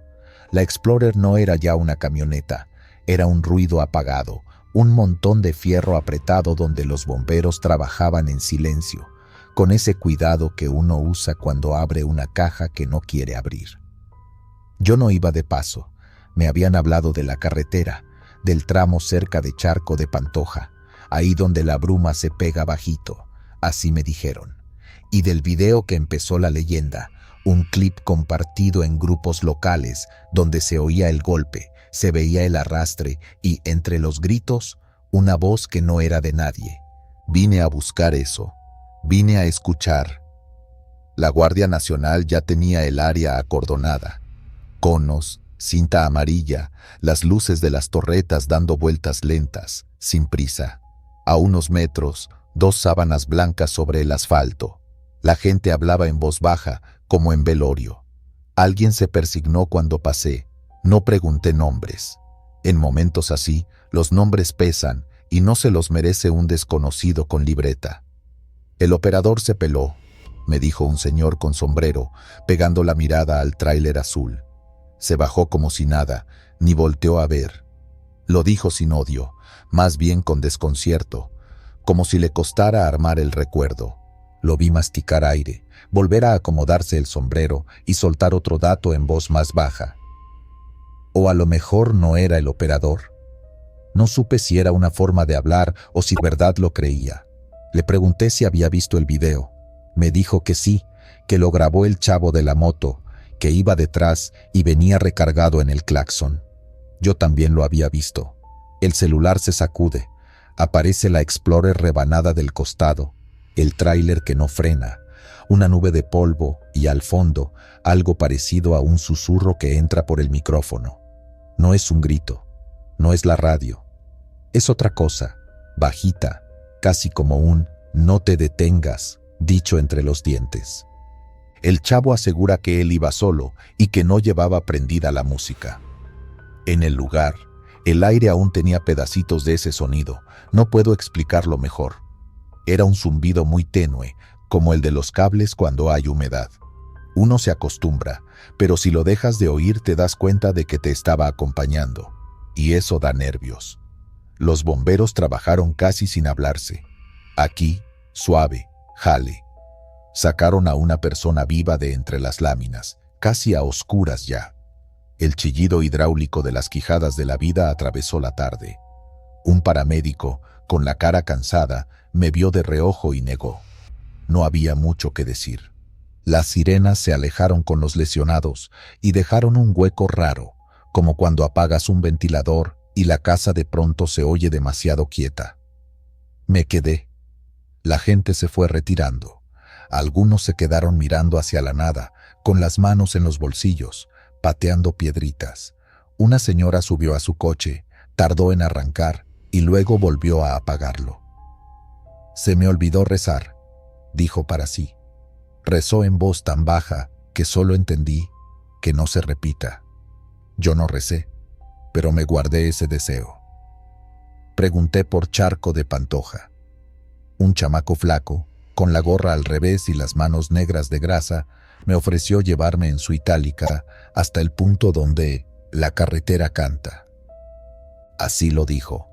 La Explorer no era ya una camioneta, era un ruido apagado, un montón de fierro apretado donde los bomberos trabajaban en silencio, con ese cuidado que uno usa cuando abre una caja que no quiere abrir. Yo no iba de paso, me habían hablado de la carretera, del tramo cerca de Charco de Pantoja, ahí donde la bruma se pega bajito, así me dijeron, y del video que empezó la leyenda, un clip compartido en grupos locales donde se oía el golpe, se veía el arrastre y, entre los gritos, una voz que no era de nadie. Vine a buscar eso, vine a escuchar. La Guardia Nacional ya tenía el área acordonada. Conos, cinta amarilla, las luces de las torretas dando vueltas lentas, sin prisa. A unos metros, 2 sábanas blancas sobre el asfalto. La gente hablaba en voz baja, como en velorio. Alguien se persignó cuando pasé. No pregunté nombres. En momentos así, los nombres pesan y no se los merece un desconocido con libreta. El operador se peló, me dijo un señor con sombrero, pegando la mirada al tráiler azul. Se bajó como si nada, ni volteó a ver. Lo dijo sin odio, más bien con desconcierto, como si le costara armar el recuerdo. Lo vi masticar aire, volver a acomodarse el sombrero y soltar otro dato en voz más baja. O a lo mejor no era el operador. No supe si era una forma de hablar o si de verdad lo creía. Le pregunté si había visto el video. Me dijo que sí, que lo grabó el chavo de la moto, que iba detrás y venía recargado en el claxon. Yo también lo había visto. El celular se sacude. Aparece la Explorer rebanada del costado, el tráiler que no frena, una nube de polvo y al fondo algo parecido a un susurro que entra por el micrófono. No es un grito, no es la radio. Es otra cosa, bajita, casi como un «no te detengas», dicho entre los dientes. El chavo asegura que él iba solo y que no llevaba prendida la música. En el lugar, el aire aún tenía pedacitos de ese sonido, no puedo explicarlo mejor. Era un zumbido muy tenue, como el de los cables cuando hay humedad. Uno se acostumbra, pero si lo dejas de oír te das cuenta de que te estaba acompañando, y eso da nervios. Los bomberos trabajaron casi sin hablarse. Aquí, suave, jale. Sacaron a una persona viva de entre las láminas, casi a oscuras ya. El chillido hidráulico de las quijadas de la vida atravesó la tarde. Un paramédico, con la cara cansada, me vio de reojo y negó. No había mucho que decir. Las sirenas se alejaron con los lesionados y dejaron un hueco raro, como cuando apagas un ventilador y la casa de pronto se oye demasiado quieta. Me quedé. La gente se fue retirando. Algunos se quedaron mirando hacia la nada, con las manos en los bolsillos, pateando piedritas. Una señora subió a su coche, tardó en arrancar y luego volvió a apagarlo. Se me olvidó rezar, dijo para sí. Rezó en voz tan baja que solo entendí que no se repita. Yo no recé, pero me guardé ese deseo. Pregunté por Charco de Pantoja. Un chamaco flaco, con la gorra al revés y las manos negras de grasa, me ofreció llevarme en su itálica hasta el punto donde la carretera canta. Así lo dijo.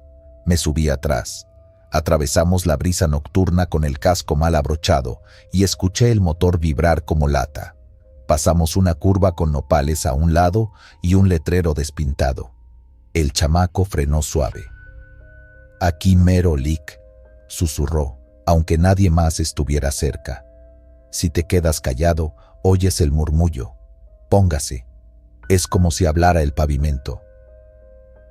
Me subí atrás. Atravesamos la brisa nocturna con el casco mal abrochado y escuché el motor vibrar como lata. Pasamos una curva con nopales a un lado y un letrero despintado. El chamaco frenó suave. «Aquí mero, Lick», susurró, aunque nadie más estuviera cerca. «Si te quedas callado, oyes el murmullo. Póngase». Es como si hablara el pavimento.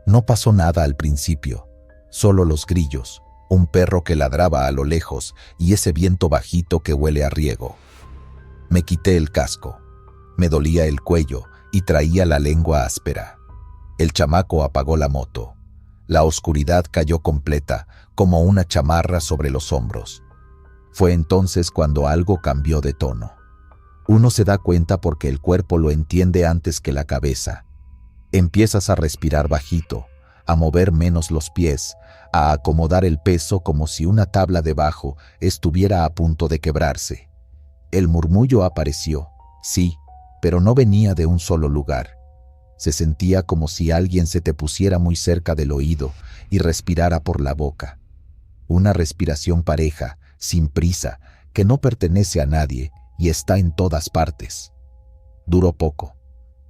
No pasó nada al principio, solo los grillos, un perro que ladraba a lo lejos y ese viento bajito que huele a riego. Me quité el casco. Me dolía el cuello y traía la lengua áspera. El chamaco apagó la moto. La oscuridad cayó completa, como una chamarra sobre los hombros. Fue entonces cuando algo cambió de tono. Uno se da cuenta porque el cuerpo lo entiende antes que la cabeza. Empiezas a respirar bajito, a mover menos los pies, a acomodar el peso como si una tabla debajo estuviera a punto de quebrarse. El murmullo apareció, sí, pero no venía de un solo lugar. Se sentía como si alguien se te pusiera muy cerca del oído y respirara por la boca. Una respiración pareja, sin prisa, que no pertenece a nadie y está en todas partes. Duró poco.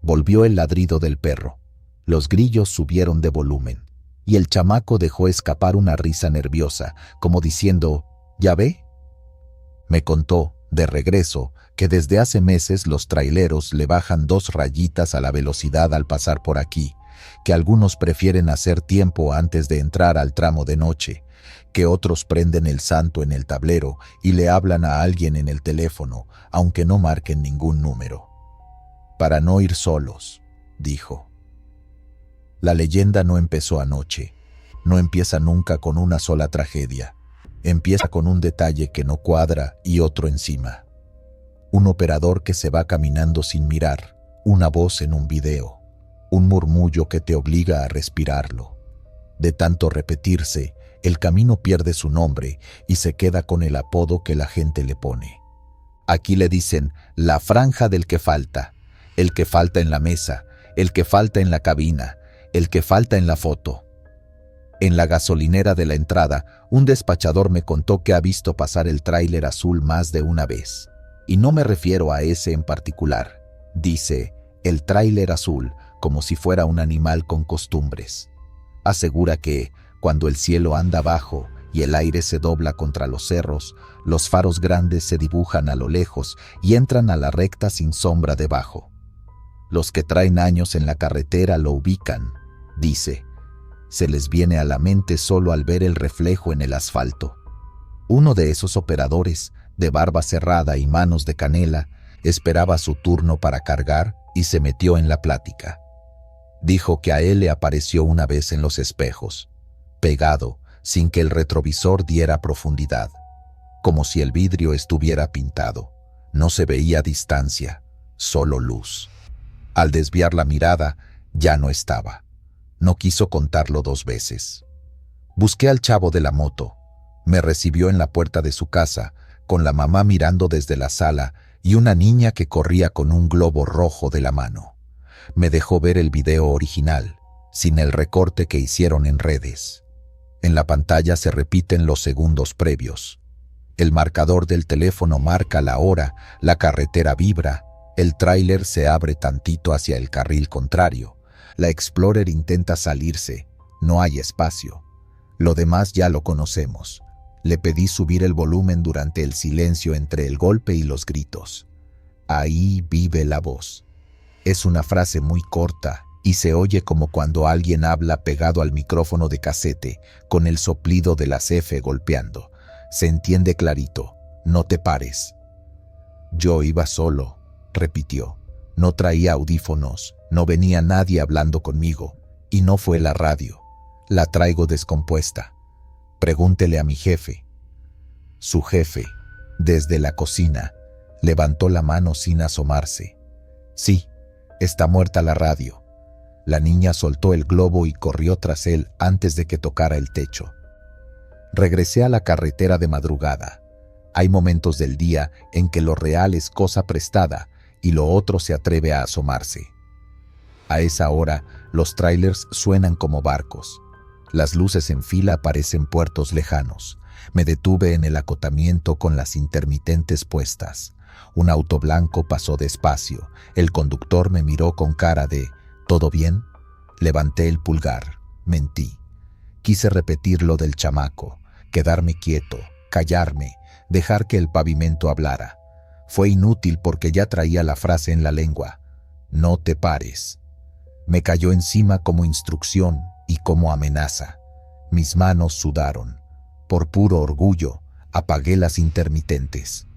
Volvió el ladrido del perro. Los grillos subieron de volumen y el chamaco dejó escapar una risa nerviosa, como diciendo, «¿Ya ve?». Me contó, de regreso, que desde hace meses los traileros le bajan 2 rayitas a la velocidad al pasar por aquí, que algunos prefieren hacer tiempo antes de entrar al tramo de noche, que otros prenden el santo en el tablero y le hablan a alguien en el teléfono, aunque no marquen ningún número. «Para no ir solos», dijo. La leyenda no empezó anoche, no empieza nunca con una sola tragedia. Empieza con un detalle que no cuadra y otro encima. Un operador que se va caminando sin mirar, una voz en un video, un murmullo que te obliga a respirarlo. De tanto repetirse, el camino pierde su nombre y se queda con el apodo que la gente le pone. Aquí le dicen la franja del que falta, el que falta en la mesa, el que falta en la cabina, el que falta en la foto. En la gasolinera de la entrada, un despachador me contó que ha visto pasar el tráiler azul más de una vez. Y no me refiero a ese en particular. Dice, el tráiler azul, como si fuera un animal con costumbres. Asegura que, cuando el cielo anda bajo y el aire se dobla contra los cerros, los faros grandes se dibujan a lo lejos y entran a la recta sin sombra debajo. Los que traen años en la carretera lo ubican, dice. Se les viene a la mente solo al ver el reflejo en el asfalto. Uno de esos operadores, de barba cerrada y manos de canela, esperaba su turno para cargar y se metió en la plática. Dijo que a él le apareció una vez en los espejos, pegado, sin que el retrovisor diera profundidad, como si el vidrio estuviera pintado. No se veía distancia, solo luz. Al desviar la mirada, ya no estaba. No quiso contarlo 2 veces. Busqué al chavo de la moto. Me recibió en la puerta de su casa, con la mamá mirando desde la sala y una niña que corría con un globo rojo de la mano. Me dejó ver el video original, sin el recorte que hicieron en redes. En la pantalla se repiten los segundos previos. El marcador del teléfono marca la hora, la carretera vibra, el tráiler se abre tantito hacia el carril contrario. La Explorer intenta salirse, no hay espacio. Lo demás ya lo conocemos. Le pedí subir el volumen durante el silencio entre el golpe y los gritos. Ahí vive la voz. Es una frase muy corta y se oye como cuando alguien habla pegado al micrófono de casete, con el soplido de las F golpeando. Se entiende clarito, no te pares. Yo iba solo, repitió. No traía audífonos, no venía nadie hablando conmigo, y no fue la radio. La traigo descompuesta. Pregúntele a mi jefe. Su jefe, desde la cocina, levantó la mano sin asomarse. Sí, está muerta la radio. La niña soltó el globo y corrió tras él antes de que tocara el techo. Regresé a la carretera de madrugada. Hay momentos del día en que lo real es cosa prestada y lo otro se atreve a asomarse. A esa hora, los trailers suenan como barcos. Las luces en fila parecen puertos lejanos. Me detuve en el acotamiento con las intermitentes puestas. Un auto blanco pasó despacio. El conductor me miró con cara de ¿todo bien? Levanté el pulgar. Mentí. Quise repetir lo del chamaco, quedarme quieto, callarme, dejar que el pavimento hablara. Fue inútil porque ya traía la frase en la lengua. No te pares. Me cayó encima como instrucción y como amenaza. Mis manos sudaron. Por puro orgullo, apagué las intermitentes.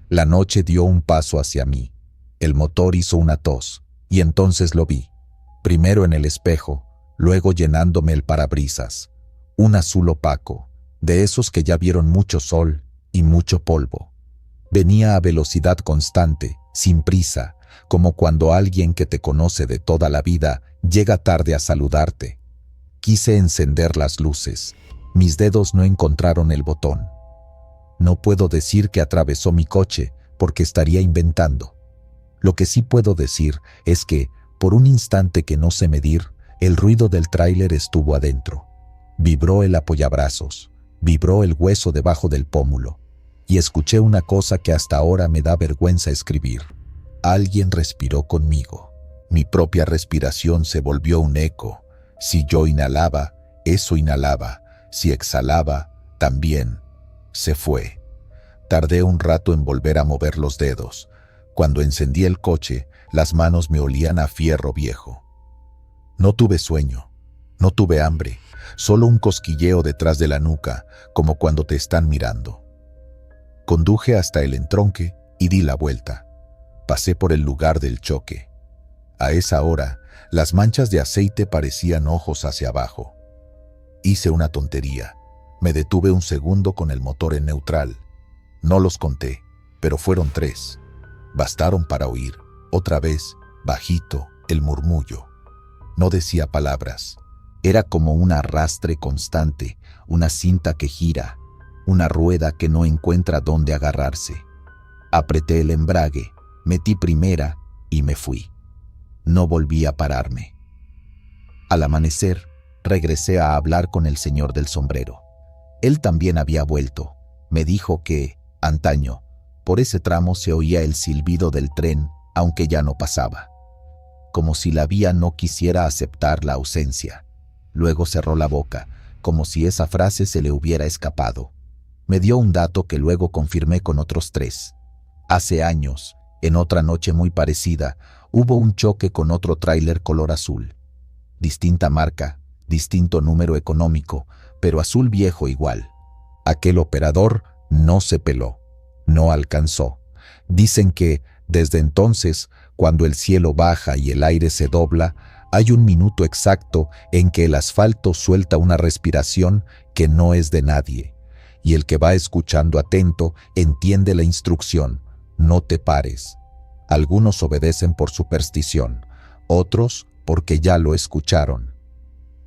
La noche dio un paso hacia mí. El motor hizo una tos, y entonces lo vi. Primero en el espejo, luego llenándome el parabrisas. Un azul opaco, de esos que ya vieron mucho sol y mucho polvo. Venía a velocidad constante, sin prisa, como cuando alguien que te conoce de toda la vida llega tarde a saludarte. Quise encender las luces. Mis dedos no encontraron el botón. No puedo decir que atravesó mi coche, porque estaría inventando. Lo que sí puedo decir es que, por un instante que no sé medir, el ruido del tráiler estuvo adentro. Vibró el apoyabrazos, vibró el hueso debajo del pómulo, y escuché una cosa que hasta ahora me da vergüenza escribir. Alguien respiró conmigo. Mi propia respiración se volvió un eco. Si yo inhalaba, eso inhalaba. Si exhalaba, también. Se fue. Tardé un rato en volver a mover los dedos. Cuando encendí el coche, las manos me olían a fierro viejo. No tuve sueño, no tuve hambre, solo un cosquilleo detrás de la nuca, como cuando te están mirando. Conduje hasta el entronque y di la vuelta. Pasé por el lugar del choque. A esa hora, las manchas de aceite parecían ojos hacia abajo. Hice una tontería. Me detuve un segundo con el motor en neutral. No los conté, pero fueron 3. Bastaron para oír, otra vez, bajito, el murmullo. No decía palabras. Era como un arrastre constante, una cinta que gira, una rueda que no encuentra dónde agarrarse. Apreté el embrague, metí primera y me fui. No volví a pararme. Al amanecer, regresé a hablar con el señor del sombrero. Él también había vuelto. Me dijo que, antaño, por ese tramo se oía el silbido del tren, aunque ya no pasaba. Como si la vía no quisiera aceptar la ausencia. Luego cerró la boca, como si esa frase se le hubiera escapado. Me dio un dato que luego confirmé con otros 3. Hace años, en otra noche muy parecida, hubo un choque con otro tráiler color azul. Distinta marca, distinto número económico, pero azul viejo igual. Aquel operador no se peló, no alcanzó. Dicen que, desde entonces, cuando el cielo baja y el aire se dobla, hay un minuto exacto en que el asfalto suelta una respiración que no es de nadie, y el que va escuchando atento entiende la instrucción: no te pares. Algunos obedecen por superstición, otros porque ya lo escucharon.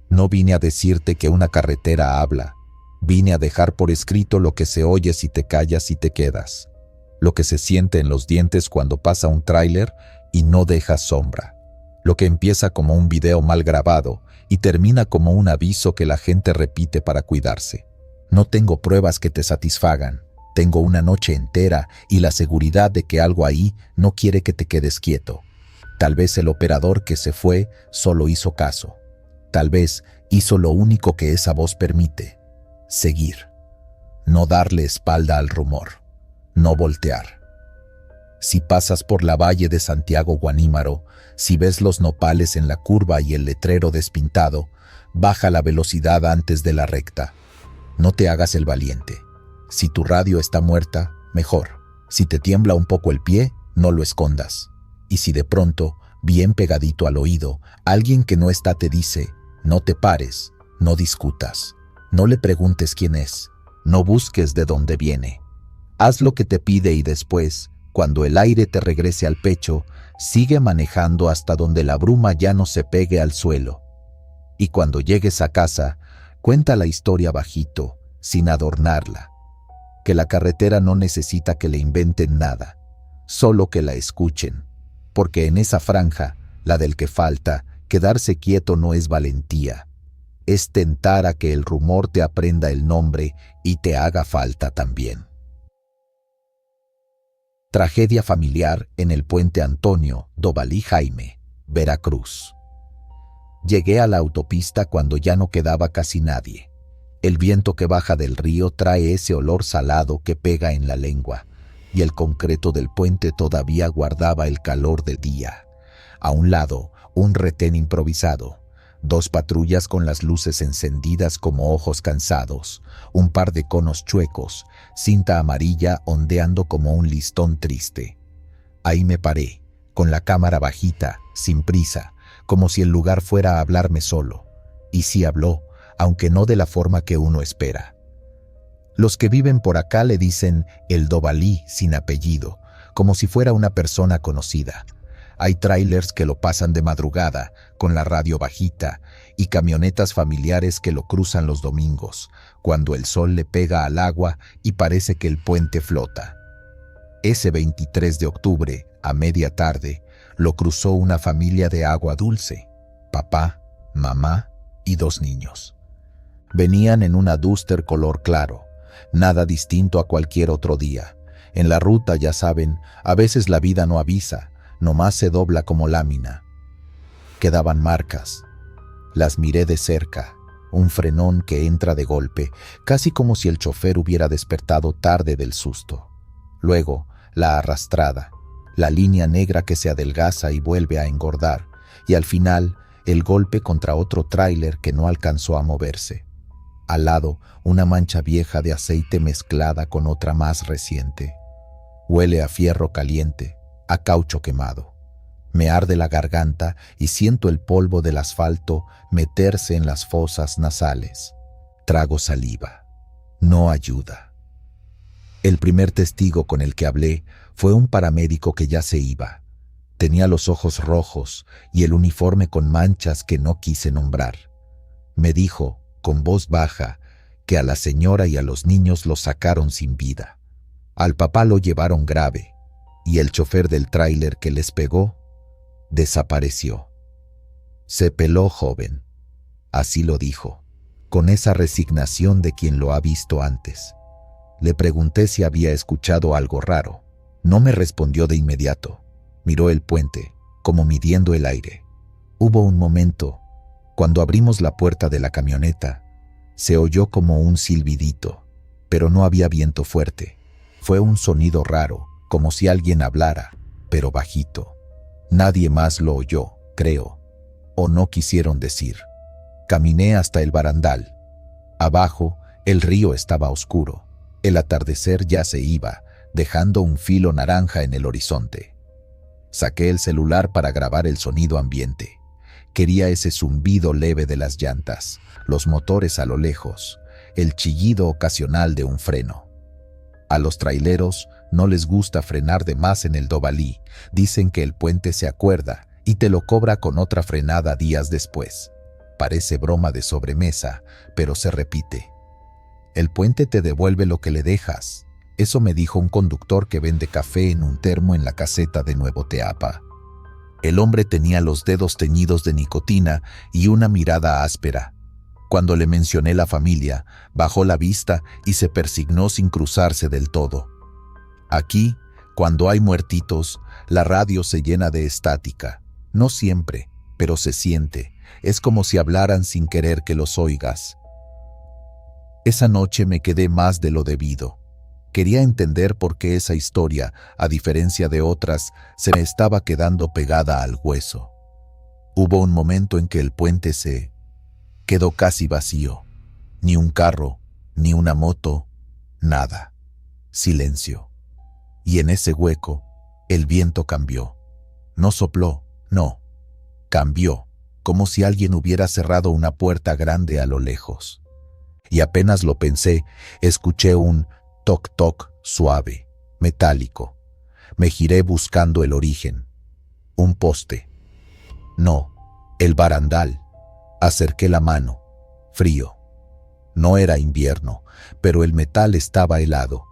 No vine a decirte que una carretera habla, vine a dejar por escrito lo que se oye si te callas y te quedas, lo que se siente en los dientes cuando pasa un tráiler y no deja sombra, lo que empieza como un video mal grabado y termina como un aviso que la gente repite para cuidarse. No tengo pruebas que te satisfagan, tengo una noche entera y la seguridad de que algo ahí no quiere que te quedes quieto. Tal vez el operador que se fue solo hizo caso. Tal vez hizo lo único que esa voz permite: seguir. No darle espalda al rumor. No voltear. Si pasas por la valle de Santiago Guanímaro, si ves los nopales en la curva y el letrero despintado, baja la velocidad antes de la recta. No te hagas el valiente. Si tu radio está muerta, mejor. Si te tiembla un poco el pie, no lo escondas. Y si de pronto, bien pegadito al oído, alguien que no está te dice: no te pares, no discutas, no le preguntes quién es, no busques de dónde viene. Haz lo que te pide y después, cuando el aire te regrese al pecho, sigue manejando hasta donde la bruma ya no se pegue al suelo. Y cuando llegues a casa, cuenta la historia bajito, sin adornarla. Que la carretera no necesita que le inventen nada, solo que la escuchen. Porque en esa franja, la del que falta, quedarse quieto no es valentía. Es tentar a que el rumor te aprenda el nombre y te haga falta también. Tragedia familiar en el puente Antonio Dovalí Jaime, Veracruz. Llegué a la autopista cuando ya no quedaba casi nadie. El viento que baja del río trae ese olor salado que pega en la lengua, y el concreto del puente todavía guardaba el calor del día. A un lado, un retén improvisado, 2 patrullas con las luces encendidas como ojos cansados, un par de conos chuecos, cinta amarilla ondeando como un listón triste. Ahí me paré, con la cámara bajita, sin prisa, como si el lugar fuera a hablarme solo. Y sí habló, aunque no de la forma que uno espera. Los que viven por acá le dicen el Dovalí sin apellido, como si fuera una persona conocida. Hay trailers que lo pasan de madrugada, con la radio bajita, y camionetas familiares que lo cruzan los domingos, cuando el sol le pega al agua y parece que el puente flota. Ese 23 de octubre, a media tarde, lo cruzó una familia de Agua Dulce, papá, mamá y 2 niños. Venían en una Duster color claro, nada distinto a cualquier otro día. En la ruta, ya saben, a veces la vida no avisa, nomás se dobla como lámina. Quedaban marcas. Las miré de cerca, un frenón que entra de golpe, casi como si el chofer hubiera despertado tarde del susto. Luego, la arrastrada, la línea negra que se adelgaza y vuelve a engordar, y al final, el golpe contra otro tráiler que no alcanzó a moverse. Al lado, una mancha vieja de aceite mezclada con otra más reciente. Huele a fierro caliente, a caucho quemado. Me arde la garganta y siento el polvo del asfalto meterse en las fosas nasales. Trago saliva. No ayuda. El primer testigo con el que hablé fue un paramédico que ya se iba. Tenía los ojos rojos y el uniforme con manchas que no quise nombrar. Me dijo, con voz baja, que a la señora y a los niños los sacaron sin vida. Al papá lo llevaron grave, y el chofer del tráiler que les pegó desapareció. Se peló, joven. Así lo dijo, con esa resignación de quien lo ha visto antes. Le pregunté si había escuchado algo raro. No me respondió de inmediato. Miró el puente, como midiendo el aire. Hubo un momento, cuando abrimos la puerta de la camioneta, se oyó como un silbidito, pero no había viento fuerte. Fue un sonido raro, como si alguien hablara, pero bajito. Nadie más lo oyó, creo, o no quisieron decir. Caminé hasta el barandal. Abajo, el río estaba oscuro. El atardecer ya se iba, dejando un filo naranja en el horizonte. Saqué el celular para grabar el sonido ambiente. Quería ese zumbido leve de las llantas, los motores a lo lejos, el chillido ocasional de un freno. A los traileros no les gusta frenar de más en el Dovalí. Dicen que el puente se acuerda y te lo cobra con otra frenada días después. Parece broma de sobremesa, pero se repite. El puente te devuelve lo que le dejas. Eso me dijo un conductor que vende café en un termo en la caseta de Nuevo Teapa. El hombre tenía los dedos teñidos de nicotina y una mirada áspera. Cuando le mencioné la familia, bajó la vista y se persignó sin cruzarse del todo. Aquí, cuando hay muertitos, la radio se llena de estática. No siempre, pero se siente. Es como si hablaran sin querer que los oigas. Esa noche me quedé más de lo debido. Quería entender por qué esa historia, a diferencia de otras, se me estaba quedando pegada al hueso. Hubo un momento en que el puente se quedó casi vacío. Ni un carro, ni una moto, nada. Silencio. Y en ese hueco, el viento cambió. No sopló, no. Cambió, como si alguien hubiera cerrado una puerta grande a lo lejos. Y apenas lo pensé, escuché un toc-toc suave, metálico. Me giré buscando el origen. Un poste. No, el barandal. Acerqué la mano. Frío. No era invierno, pero el metal estaba helado.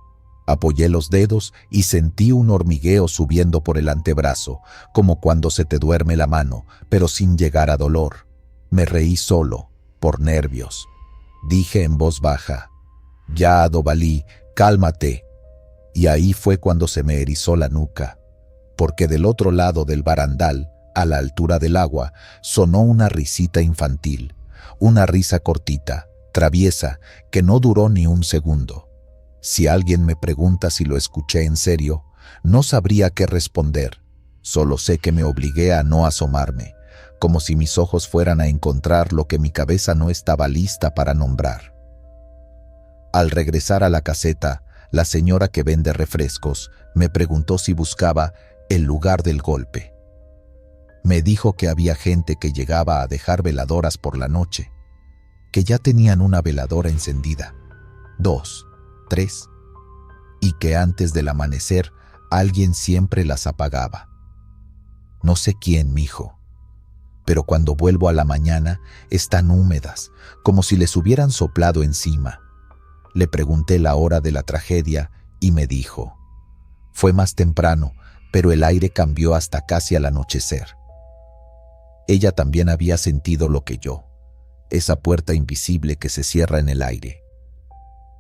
Apoyé los dedos y sentí un hormigueo subiendo por el antebrazo, como cuando se te duerme la mano, pero sin llegar a dolor. Me reí solo, por nervios. Dije en voz baja, «Ya, Dovalí, cálmate». Y ahí fue cuando se me erizó la nuca, porque del otro lado del barandal, a la altura del agua, sonó una risita infantil, una risa cortita, traviesa, que no duró ni un segundo. Si alguien me pregunta si lo escuché en serio, no sabría qué responder. Solo sé que me obligué a no asomarme, como si mis ojos fueran a encontrar lo que mi cabeza no estaba lista para nombrar. Al regresar a la caseta, la señora que vende refrescos me preguntó si buscaba el lugar del golpe. Me dijo que había gente que llegaba a dejar veladoras por la noche, que ya tenían una veladora encendida, 2, 3, y que antes del amanecer alguien siempre las apagaba. No sé quién, mijo, pero cuando vuelvo a la mañana están húmedas, como si les hubieran soplado encima. Le pregunté la hora de la tragedia y me dijo: fue más temprano, pero el aire cambió hasta casi al anochecer. Ella también había sentido lo que yo, esa puerta invisible que se cierra en el aire.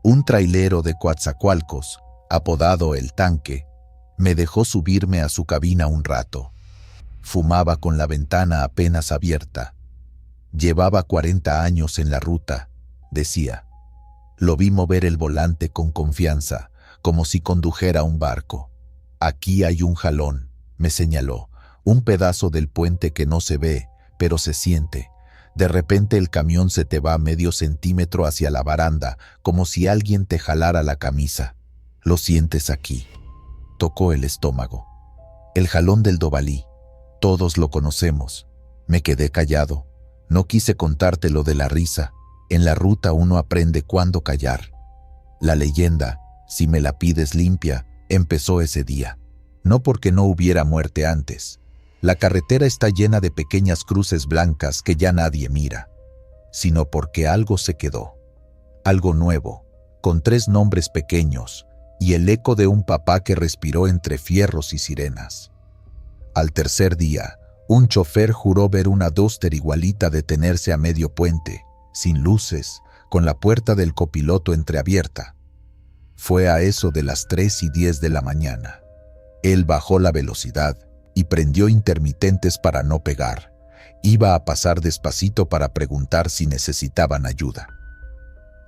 Un trailero de Coatzacoalcos, apodado El Tanque, me dejó subirme a su cabina un rato. Fumaba con la ventana apenas abierta. Llevaba 40 años en la ruta, decía. Lo vi mover el volante con confianza, como si condujera un barco. Aquí hay un jalón, me señaló, un pedazo del puente que no se ve, pero se siente. De repente el camión se te va medio centímetro hacia la baranda, como si alguien te jalara la camisa. Lo sientes aquí. Tocó el estómago. El jalón del Dovalí. Todos lo conocemos. Me quedé callado. No quise contarte lo de la risa. En la ruta uno aprende cuándo callar. La leyenda, si me la pides limpia, empezó ese día. No porque no hubiera muerte antes. La carretera está llena de pequeñas cruces blancas que ya nadie mira, sino porque algo se quedó. Algo nuevo, con 3 nombres pequeños y el eco de un papá que respiró entre fierros y sirenas. Al tercer día, un chofer juró ver una Duster igualita detenerse a medio puente, sin luces, con la puerta del copiloto entreabierta. Fue a eso de las 3:10 de la mañana. Él bajó la velocidad y prendió intermitentes para no pegar. Iba a pasar despacito para preguntar si necesitaban ayuda.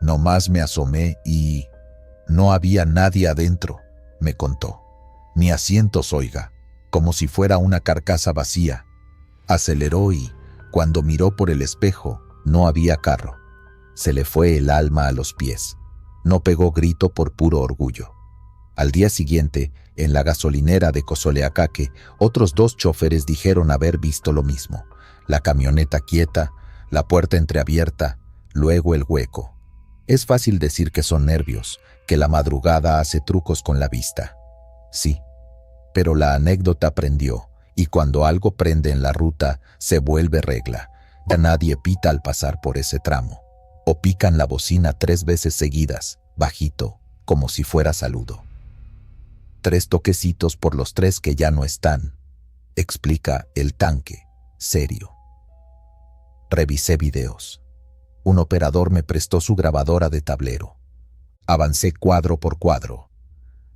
Nomás me asomé y no había nadie adentro, me contó. Ni asientos, oiga, como si fuera una carcasa vacía. Aceleró y, cuando miró por el espejo, no había carro. Se le fue el alma a los pies. No pegó grito por puro orgullo. Al día siguiente, en la gasolinera de Cozoleacaque, otros 2 choferes dijeron haber visto lo mismo. La camioneta quieta, la puerta entreabierta, luego el hueco. Es fácil decir que son nervios, que la madrugada hace trucos con la vista. Sí, pero la anécdota prendió, y cuando algo prende en la ruta, se vuelve regla. Ya nadie pita al pasar por ese tramo. O pican la bocina 3 veces seguidas, bajito, como si fuera saludo. 3 toquecitos por los 3 que ya no están, explica El Tanque, serio. Revisé videos. Un operador me prestó su grabadora de tablero. Avancé cuadro por cuadro.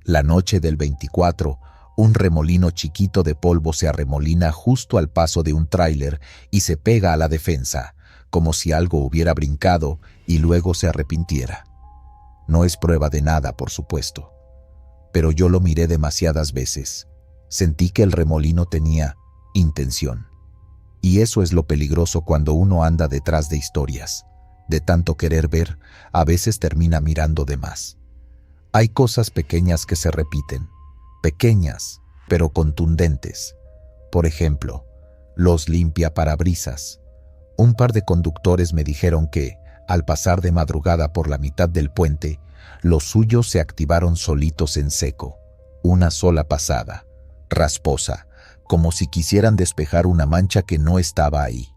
La noche del 24, un remolino chiquito de polvo se arremolina justo al paso de un tráiler y se pega a la defensa, como si algo hubiera brincado y luego se arrepintiera. No es prueba de nada, por supuesto. Pero yo lo miré demasiadas veces. Sentí que el remolino tenía intención. Y eso es lo peligroso cuando uno anda detrás de historias. De tanto querer ver, a veces termina mirando de más. Hay cosas pequeñas que se repiten. Pequeñas, pero contundentes. Por ejemplo, los limpiaparabrisas. Un par de conductores me dijeron que, al pasar de madrugada por la mitad del puente, los suyos se activaron solitos en seco, una sola pasada, rasposa, como si quisieran despejar una mancha que no estaba ahí.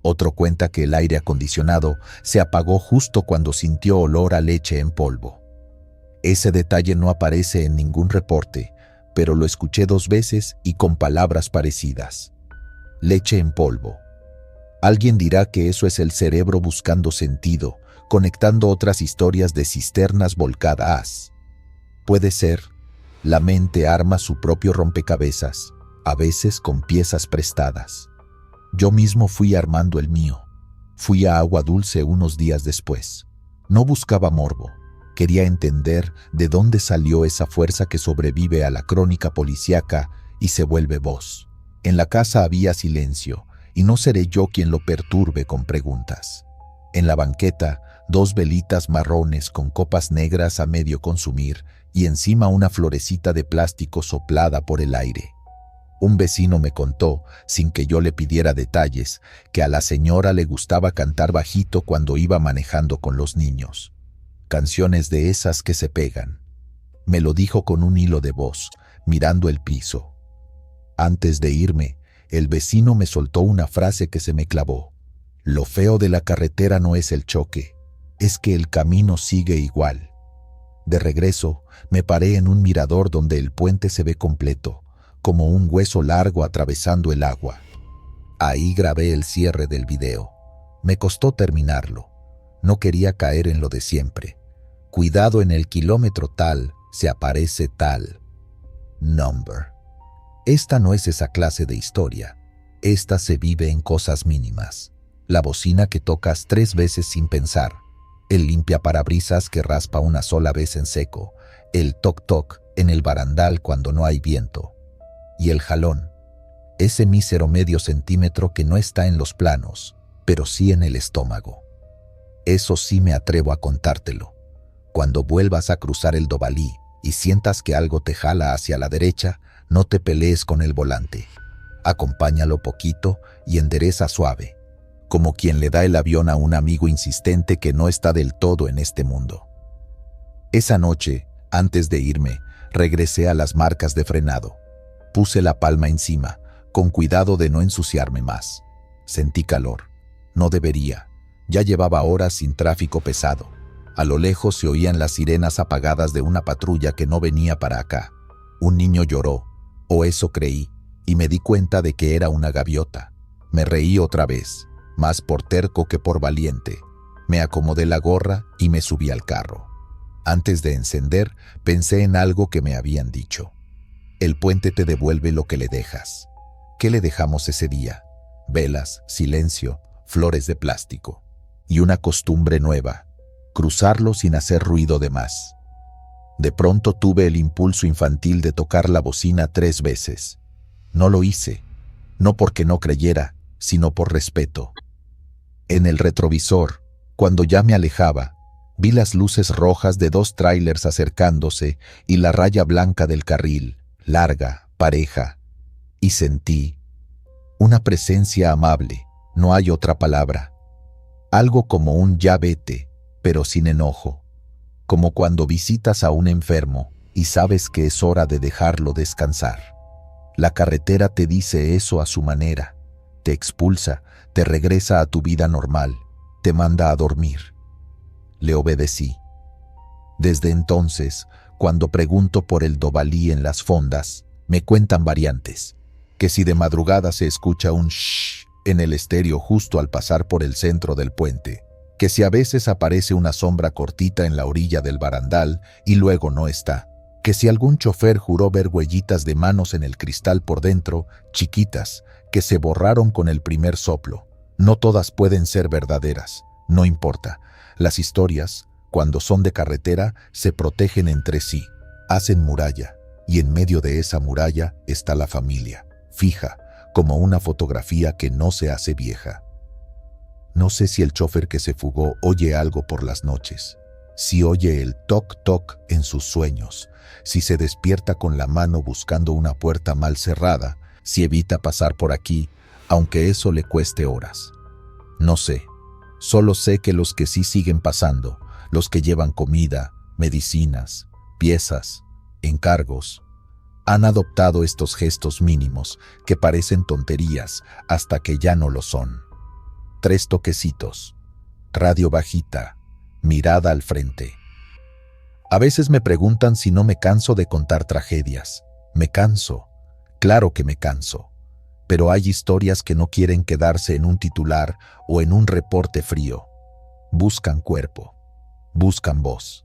Otro cuenta que el aire acondicionado se apagó justo cuando sintió olor a leche en polvo. Ese detalle no aparece en ningún reporte, pero lo escuché 2 veces y con palabras parecidas. Leche en polvo. Alguien dirá que eso es el cerebro buscando sentido, conectando otras historias de cisternas volcadas. Puede ser, la mente arma su propio rompecabezas, a veces con piezas prestadas. Yo mismo fui armando el mío. Fui a Agua Dulce unos días después. No buscaba morbo. Quería entender de dónde salió esa fuerza que sobrevive a la crónica policíaca y se vuelve voz. En la casa había silencio, y no seré yo quien lo perturbe con preguntas. En la banqueta, 2 velitas marrones con copas negras a medio consumir y encima una florecita de plástico soplada por el aire. Un vecino me contó, sin que yo le pidiera detalles, que a la señora le gustaba cantar bajito cuando iba manejando con los niños. Canciones de esas que se pegan. Me lo dijo con un hilo de voz, mirando el piso. Antes de irme, el vecino me soltó una frase que se me clavó. Lo feo de la carretera no es el choque, es que el camino sigue igual. De regreso, me paré en un mirador donde el puente se ve completo, como un hueso largo atravesando el agua. Ahí grabé el cierre del video. Me costó terminarlo. No quería caer en lo de siempre. Cuidado, en el kilómetro tal, se aparece tal number. Esta no es esa clase de historia. Esta se vive en cosas mínimas. La bocina que tocas 3 veces sin pensar. El limpiaparabrisas que raspa una sola vez en seco. El toc-toc en el barandal cuando no hay viento. Y el jalón. Ese mísero medio centímetro que no está en los planos, pero sí en el estómago. Eso sí me atrevo a contártelo. Cuando vuelvas a cruzar el Dovalí y sientas que algo te jala hacia la derecha, no te pelees con el volante. Acompáñalo poquito y endereza suave, como quien le da el avión a un amigo insistente que no está del todo en este mundo. Esa noche, antes de irme, regresé a las marcas de frenado. Puse la palma encima, con cuidado de no ensuciarme más. Sentí calor. No debería. Ya llevaba horas sin tráfico pesado. A lo lejos se oían las sirenas apagadas de una patrulla que no venía para acá. Un niño lloró, o eso creí, y me di cuenta de que era una gaviota. Me reí otra vez, más por terco que por valiente. Me acomodé la gorra y me subí al carro. Antes de encender, pensé en algo que me habían dicho. El puente te devuelve lo que le dejas. ¿Qué le dejamos ese día? Velas, silencio, flores de plástico. Y una costumbre nueva, cruzarlo sin hacer ruido de más. De pronto tuve el impulso infantil de tocar la bocina 3 veces. No lo hice, no porque no creyera, sino por respeto. En el retrovisor, cuando ya me alejaba, vi las luces rojas de 2 tráilers acercándose y la raya blanca del carril, larga, pareja, y sentí una presencia amable, no hay otra palabra. Algo como un ya vete, pero sin enojo, como cuando visitas a un enfermo y sabes que es hora de dejarlo descansar. La carretera te dice eso a su manera, te expulsa, te regresa a tu vida normal, te manda a dormir. Le obedecí. Desde entonces, cuando pregunto por el Dovalí en las fondas, me cuentan variantes, que si de madrugada se escucha un shh en el estéreo justo al pasar por el centro del puente, que si a veces aparece una sombra cortita en la orilla del barandal y luego no está, que si algún chofer juró ver huellitas de manos en el cristal por dentro, chiquitas, que se borraron con el primer soplo. No todas pueden ser verdaderas, no importa. Las historias, cuando son de carretera, se protegen entre sí, hacen muralla, y en medio de esa muralla está la familia, fija, como una fotografía que no se hace vieja. No sé si el chofer que se fugó oye algo por las noches, si oye el toc-toc en sus sueños, si se despierta con la mano buscando una puerta mal cerrada, si evita pasar por aquí, aunque eso le cueste horas. No sé, solo sé que los que sí siguen pasando, los que llevan comida, medicinas, piezas, encargos, han adoptado estos gestos mínimos que parecen tonterías hasta que ya no lo son. 3 toquecitos, radio bajita, mirada al frente. A veces me preguntan si no me canso de contar tragedias. Me canso, claro que me canso, pero hay historias que no quieren quedarse en un titular o en un reporte frío. Buscan cuerpo, buscan voz.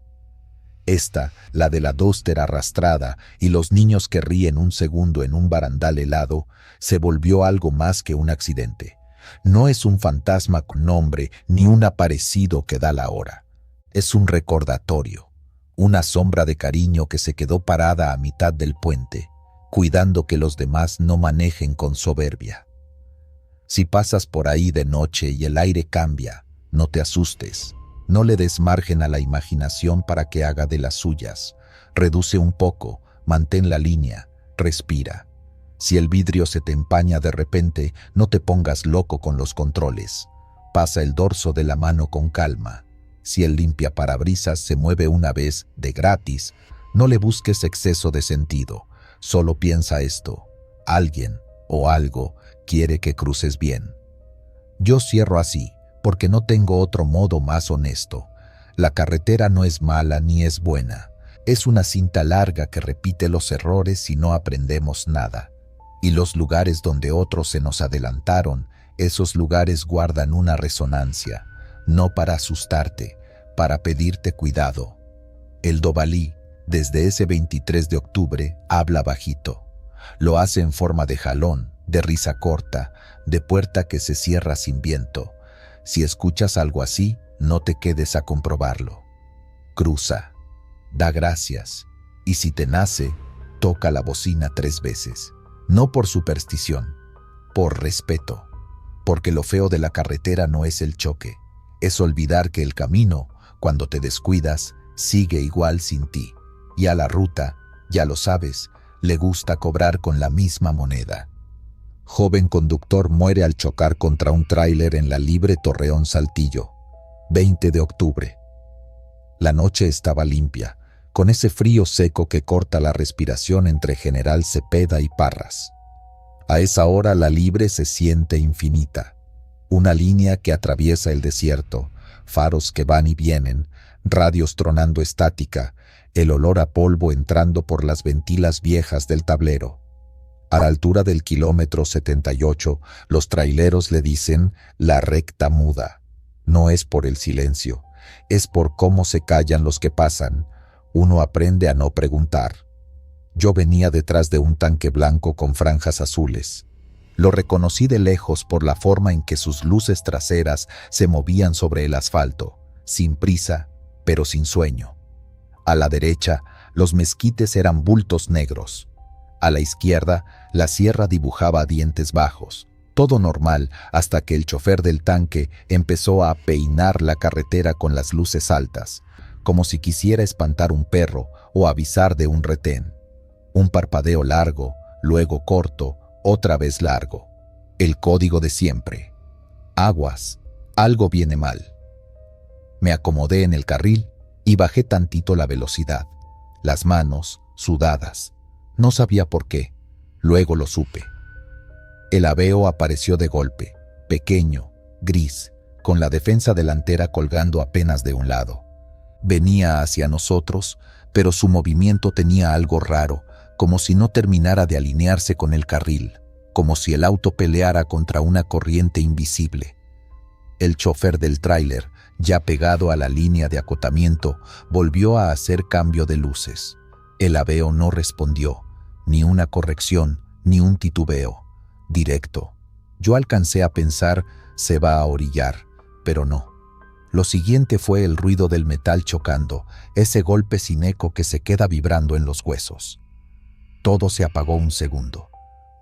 Esta, la de la Duster arrastrada y los niños que ríen un segundo en un barandal helado, se volvió algo más que un accidente. No es un fantasma con nombre ni un aparecido que da la hora. Es un recordatorio, una sombra de cariño que se quedó parada a mitad del puente, cuidando que los demás no manejen con soberbia. Si pasas por ahí de noche y el aire cambia, no te asustes. No le des margen a la imaginación para que haga de las suyas. Reduce un poco, mantén la línea, respira. Si el vidrio se te empaña de repente, no te pongas loco con los controles. Pasa el dorso de la mano con calma. Si el limpiaparabrisas se mueve una vez, de gratis, no le busques exceso de sentido. Solo piensa esto: alguien o algo quiere que cruces bien. Yo cierro así, porque no tengo otro modo más honesto. La carretera no es mala ni es buena. Es una cinta larga que repite los errores y no aprendemos nada. Y los lugares donde otros se nos adelantaron, esos lugares guardan una resonancia, no para asustarte, para pedirte cuidado. El Dovalí, desde ese 23 de octubre, habla bajito. Lo hace en forma de jalón, de risa corta, de puerta que se cierra sin viento. Si escuchas algo así, no te quedes a comprobarlo. Cruza, da gracias, y si te nace, toca la bocina 3 veces. No por superstición, por respeto, porque lo feo de la carretera no es el choque, es olvidar que el camino, cuando te descuidas, sigue igual sin ti, y a la ruta, ya lo sabes, le gusta cobrar con la misma moneda. Joven conductor muere al chocar contra un tráiler en la libre Torreón Saltillo, 20 de octubre. La noche estaba limpia, con ese frío seco que corta la respiración entre General Cepeda y Parras. A esa hora la libre se siente infinita, una línea que atraviesa el desierto, faros que van y vienen, radios tronando estática, el olor a polvo entrando por las ventilas viejas del tablero. A la altura del kilómetro 78, los traileros le dicen la recta muda. No es por el silencio, es por cómo se callan los que pasan. Uno aprende a no preguntar. Yo venía detrás de un tanque blanco con franjas azules. Lo reconocí de lejos por la forma en que sus luces traseras se movían sobre el asfalto, sin prisa, pero sin sueño. A la derecha, los mezquites eran bultos negros. A la izquierda, la sierra dibujaba dientes bajos. Todo normal hasta que el chofer del tanque empezó a peinar la carretera con las luces altas, como si quisiera espantar un perro o avisar de un retén. Un parpadeo largo, luego corto, otra vez largo. El código de siempre. Aguas, algo viene mal. Me acomodé en el carril y bajé tantito la velocidad. Las manos, sudadas. No sabía por qué. Luego lo supe. El Aveo apareció de golpe, pequeño, gris, con la defensa delantera colgando apenas de un lado. Venía hacia nosotros, pero su movimiento tenía algo raro, como si no terminara de alinearse con el carril, como si el auto peleara contra una corriente invisible. El chofer del tráiler, ya pegado a la línea de acotamiento, volvió a hacer cambio de luces. El Aveo no respondió, ni una corrección, ni un titubeo. Directo. Yo alcancé a pensar, se va a orillar, pero no. Lo siguiente fue el ruido del metal chocando, ese golpe sin eco que se queda vibrando en los huesos. Todo se apagó un segundo.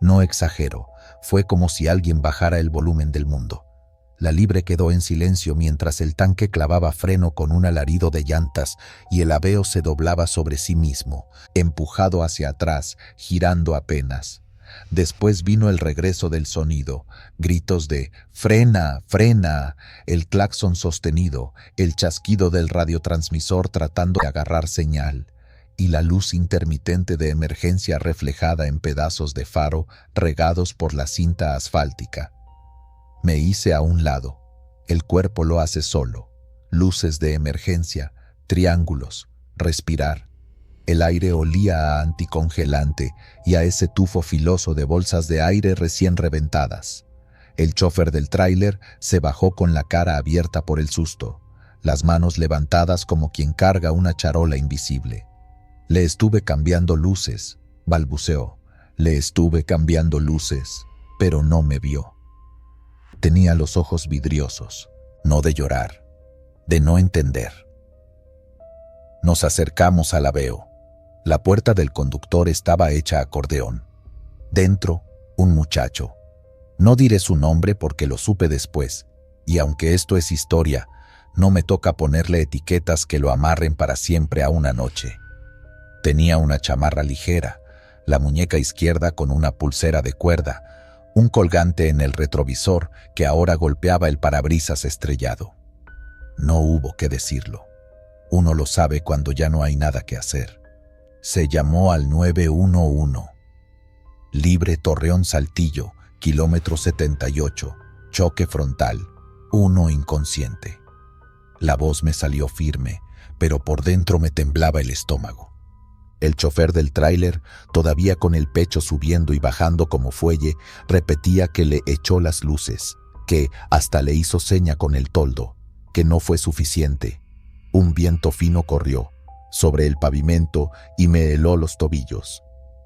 No exagero, fue como si alguien bajara el volumen del mundo. La libre quedó en silencio mientras el tanque clavaba freno con un alarido de llantas y el Aveo se doblaba sobre sí mismo, empujado hacia atrás, girando apenas. Después vino el regreso del sonido, gritos de «¡Frena! ¡Frena!», el claxon sostenido, el chasquido del radiotransmisor tratando de agarrar señal, y la luz intermitente de emergencia reflejada en pedazos de faro regados por la cinta asfáltica. Me hice a un lado. El cuerpo lo hace solo. Luces de emergencia, triángulos, respirar. El aire olía a anticongelante y a ese tufo filoso de bolsas de aire recién reventadas. El chofer del tráiler se bajó con la cara abierta por el susto. las manos levantadas como quien carga una charola invisible. Le estuve cambiando luces, balbuceó. Le estuve cambiando luces, pero no me vio. Tenía los ojos vidriosos, no de llorar, de no entender. Nos acercamos al laveo. La puerta del conductor estaba hecha acordeón. Dentro, un muchacho. No diré su nombre porque lo supe después, y aunque esto es historia, no me toca ponerle etiquetas que lo amarren para siempre a una noche. Tenía una chamarra ligera, la muñeca izquierda con una pulsera de cuerda, un colgante en el retrovisor que ahora golpeaba el parabrisas estrellado. No hubo que decirlo. Uno lo sabe cuando ya no hay nada que hacer. Se llamó al 911. Libre Torreón Saltillo, kilómetro 78, choque frontal, 1 inconsciente. La voz me salió firme, pero por dentro me temblaba el estómago. El chofer del tráiler, todavía con el pecho subiendo y bajando como fuelle, repetía que le echó las luces, que hasta le hizo seña con el toldo, que no fue suficiente. Un viento fino corrió sobre el pavimento y me heló los tobillos.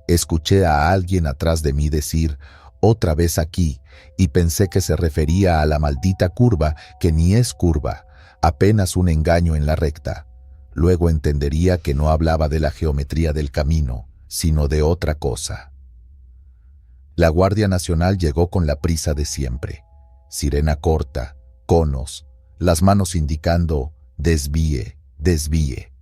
Escuché a alguien atrás de mí decir, «Otra vez aquí», y pensé que se refería a la maldita curva, que ni es curva, apenas un engaño en la recta. Luego entendería que no hablaba de la geometría del camino, sino de otra cosa. La Guardia Nacional llegó con la prisa de siempre. Sirena corta, conos, las manos indicando «desvíe, desvíe».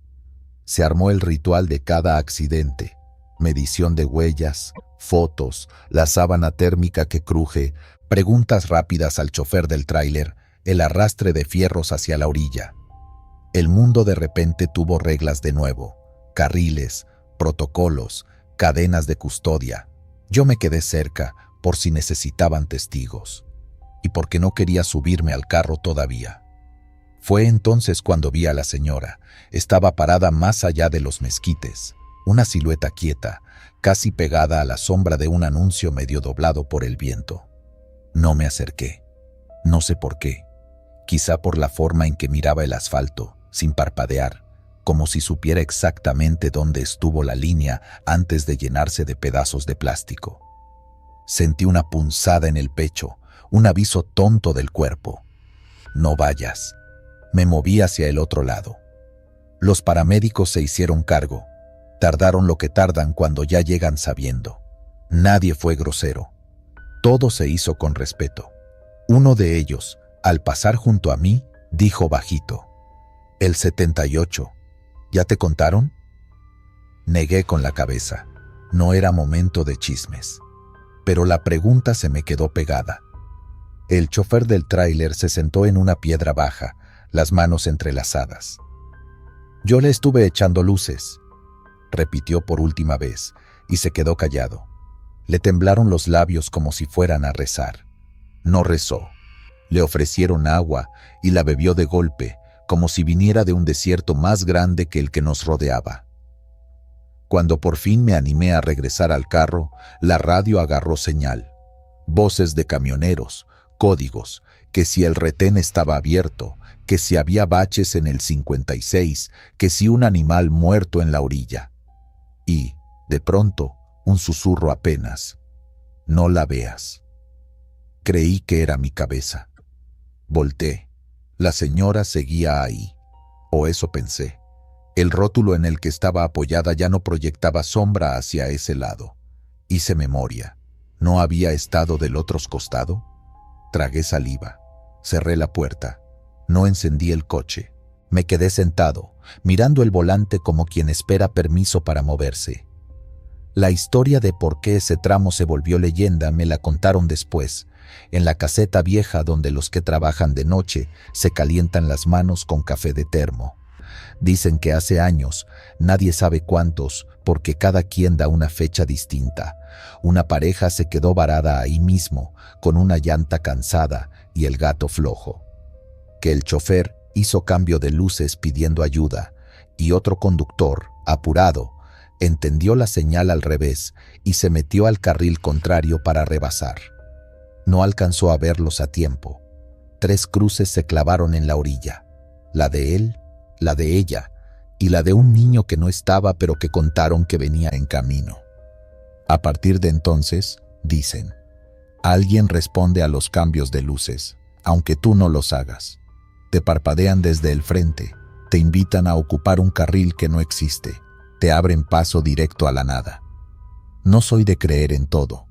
Se armó el ritual de cada accidente, medición de huellas, fotos, la sábana térmica que cruje, preguntas rápidas al chofer del tráiler, el arrastre de fierros hacia la orilla. El mundo de repente tuvo reglas de nuevo, carriles, protocolos, cadenas de custodia. Yo me quedé cerca por si necesitaban testigos y porque no quería subirme al carro todavía. Fue entonces cuando vi a la señora. Estaba parada más allá de los mezquites, una silueta quieta, casi pegada a la sombra de un anuncio medio doblado por el viento. No me acerqué. No sé por qué. Quizá por la forma en que miraba el asfalto, sin parpadear, como si supiera exactamente dónde estuvo la línea antes de llenarse de pedazos de plástico. Sentí una punzada en el pecho, un aviso tonto del cuerpo. No vayas. Me moví hacia el otro lado. Los paramédicos se hicieron cargo. Tardaron lo que tardan cuando ya llegan sabiendo. Nadie fue grosero. Todo se hizo con respeto. Uno de ellos, al pasar junto a mí, dijo bajito: «El 78. ¿Ya te contaron?». Negué con la cabeza. No era momento de chismes. Pero la pregunta se me quedó pegada. El chofer del tráiler se sentó en una piedra baja, las manos entrelazadas. «Yo le estuve echando luces», repitió por última vez, y se quedó callado. Le temblaron los labios como si fueran a rezar. No rezó. Le ofrecieron agua y la bebió de golpe, como si viniera de un desierto más grande que el que nos rodeaba. Cuando por fin me animé a regresar al carro, la radio agarró señal. Voces de camioneros, códigos, que si el retén estaba abierto, que si había baches en el 56, que si un animal muerto en la orilla. Y, de pronto, un susurro apenas: «No la veas». Creí que era mi cabeza. Volté. La señora seguía ahí. O eso pensé. El rótulo en el que estaba apoyada ya no proyectaba sombra hacia ese lado. Hice memoria. ¿No había estado del otro costado? Tragué saliva. Cerré la puerta. No encendí el coche. Me quedé sentado, mirando el volante como quien espera permiso para moverse. La historia de por qué ese tramo se volvió leyenda me la contaron después, en la caseta vieja donde los que trabajan de noche se calientan las manos con café de termo. Dicen que hace años, nadie sabe cuántos, porque cada quien da una fecha distinta. Una pareja se quedó varada ahí mismo, con una llanta cansada y el gato flojo. Que el chofer hizo cambio de luces pidiendo ayuda, y otro conductor, apurado, entendió la señal al revés y se metió al carril contrario para rebasar. No alcanzó a verlos a tiempo. 3 cruces se clavaron en la orilla. la de él, la de ella y la de un niño que no estaba pero que contaron que venía en camino. A partir de entonces, dicen, alguien responde a los cambios de luces, aunque tú no los hagas. Te parpadean desde el frente, te invitan a ocupar un carril que no existe, te abren paso directo a la nada. No soy de creer en todo.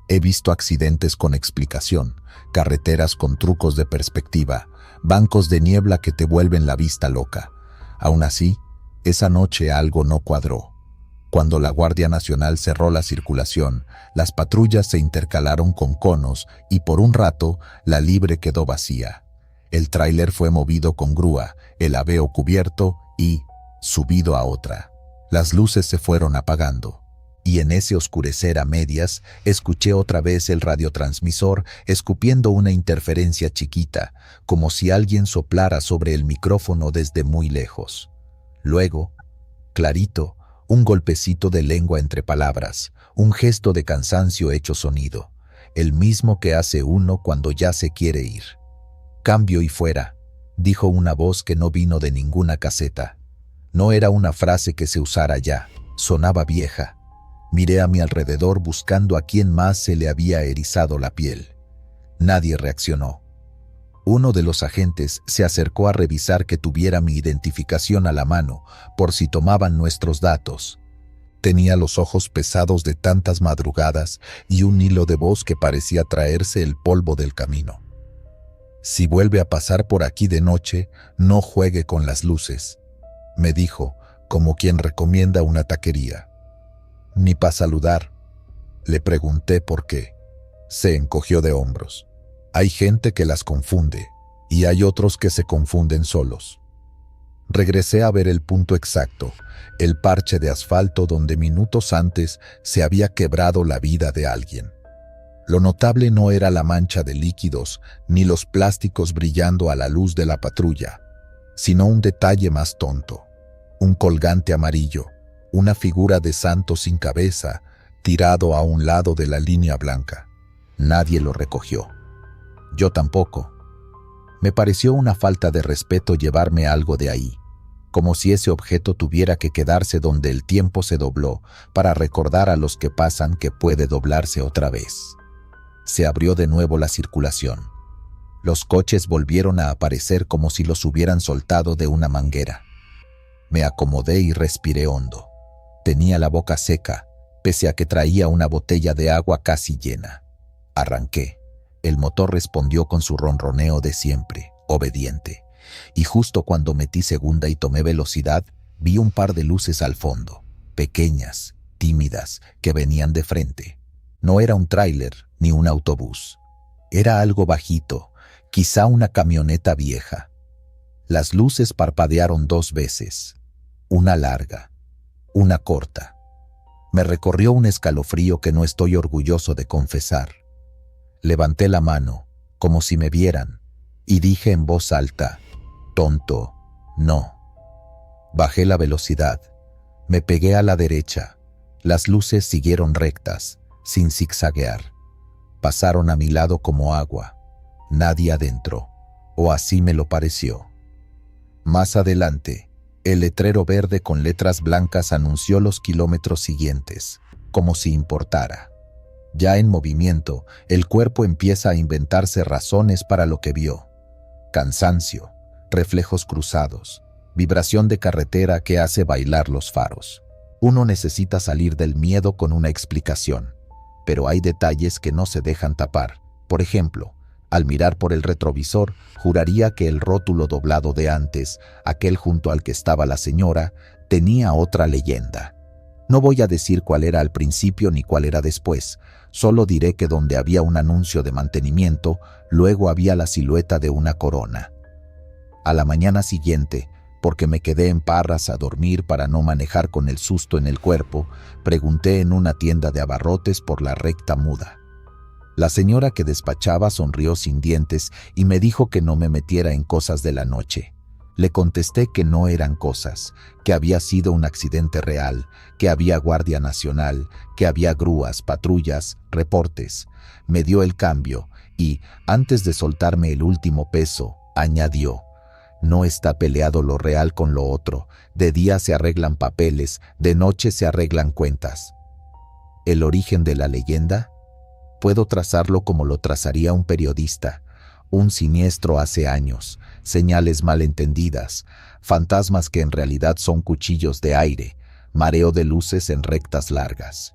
He visto accidentes con explicación, carreteras con trucos de perspectiva, bancos de niebla que te vuelven la vista loca. Aún así, esa noche algo no cuadró. Cuando la Guardia Nacional cerró la circulación, las patrullas se intercalaron con conos y por un rato la libre quedó vacía. El tráiler fue movido con grúa, el aveo cubierto y subido a otra. Las luces se fueron apagando. Y en ese oscurecer a medias, escuché otra vez el radiotransmisor escupiendo una interferencia chiquita, como si alguien soplara sobre el micrófono desde muy lejos. Luego, clarito, un golpecito de lengua entre palabras, un gesto de cansancio hecho sonido, el mismo que hace uno cuando ya se quiere ir. «Cambio y fuera», dijo una voz que no vino de ninguna caseta. No era una frase que se usara ya, sonaba vieja. Miré a mi alrededor buscando a quién más se le había erizado la piel. Nadie reaccionó. Uno de los agentes se acercó a revisar que tuviera mi identificación a la mano, por si tomaban nuestros datos. Tenía los ojos pesados de tantas madrugadas y un hilo de voz que parecía traerse el polvo del camino. «Si vuelve a pasar por aquí de noche, no juegue con las luces», me dijo, como quien recomienda una taquería. «Ni para saludar». Le pregunté por qué. Se encogió de hombros. «Hay gente que las confunde, y hay otros que se confunden solos». Regresé a ver el punto exacto, el parche de asfalto donde minutos antes se había quebrado la vida de alguien. Lo notable no era la mancha de líquidos, ni los plásticos brillando a la luz de la patrulla, sino un detalle más tonto. Un colgante amarillo, una figura de santo sin cabeza, tirado a un lado de la línea blanca. Nadie lo recogió. Yo tampoco. Me pareció una falta de respeto llevarme algo de ahí, como si ese objeto tuviera que quedarse donde el tiempo se dobló para recordar a los que pasan que puede doblarse otra vez. Se abrió de nuevo la circulación. Los coches volvieron a aparecer como si los hubieran soltado de una manguera. Me acomodé y respiré hondo. Tenía la boca seca, pese a que traía una botella de agua casi llena. Arranqué. El motor respondió con su ronroneo de siempre, obediente. Y justo cuando metí segunda y tomé velocidad, vi un par de luces al fondo, pequeñas, tímidas, que venían de frente. No era un tráiler ni un autobús. Era algo bajito, quizá una camioneta vieja. Las luces parpadearon 2 veces, una larga, una corta. Me recorrió un escalofrío que no estoy orgulloso de confesar. Levanté la mano, como si me vieran, y dije en voz alta, «Tonto, no». Bajé la velocidad, me pegué a la derecha. Las luces siguieron rectas, sin zigzaguear. Pasaron a mi lado como agua. Nadie adentro, o así me lo pareció. Más adelante, el letrero verde con letras blancas anunció los kilómetros siguientes, como si importara. Ya en movimiento, el cuerpo empieza a inventarse razones para lo que vio. Cansancio, reflejos cruzados, vibración de carretera que hace bailar los faros. Uno necesita salir del miedo con una explicación, pero hay detalles que no se dejan tapar. Por ejemplo, al mirar por el retrovisor, juraría que el rótulo doblado de antes, aquel junto al que estaba la señora, tenía otra leyenda. No voy a decir cuál era al principio ni cuál era después, solo diré que donde había un anuncio de mantenimiento, luego había la silueta de una corona. A la mañana siguiente, porque me quedé en Parras a dormir para no manejar con el susto en el cuerpo, pregunté en una tienda de abarrotes por la recta muda. La señora que despachaba sonrió sin dientes y me dijo que no me metiera en cosas de la noche. Le contesté que no eran cosas, que había sido un accidente real, que había Guardia Nacional, que había grúas, patrullas, reportes. Me dio el cambio y, antes de soltarme el último peso, añadió: No está peleado lo real con lo otro. De día se arreglan papeles, de noche se arreglan cuentas. ¿El origen de la leyenda? Puedo trazarlo como lo trazaría un periodista. Un siniestro hace años, señales malentendidas, fantasmas que en realidad son cuchillos de aire, mareo de luces en rectas largas.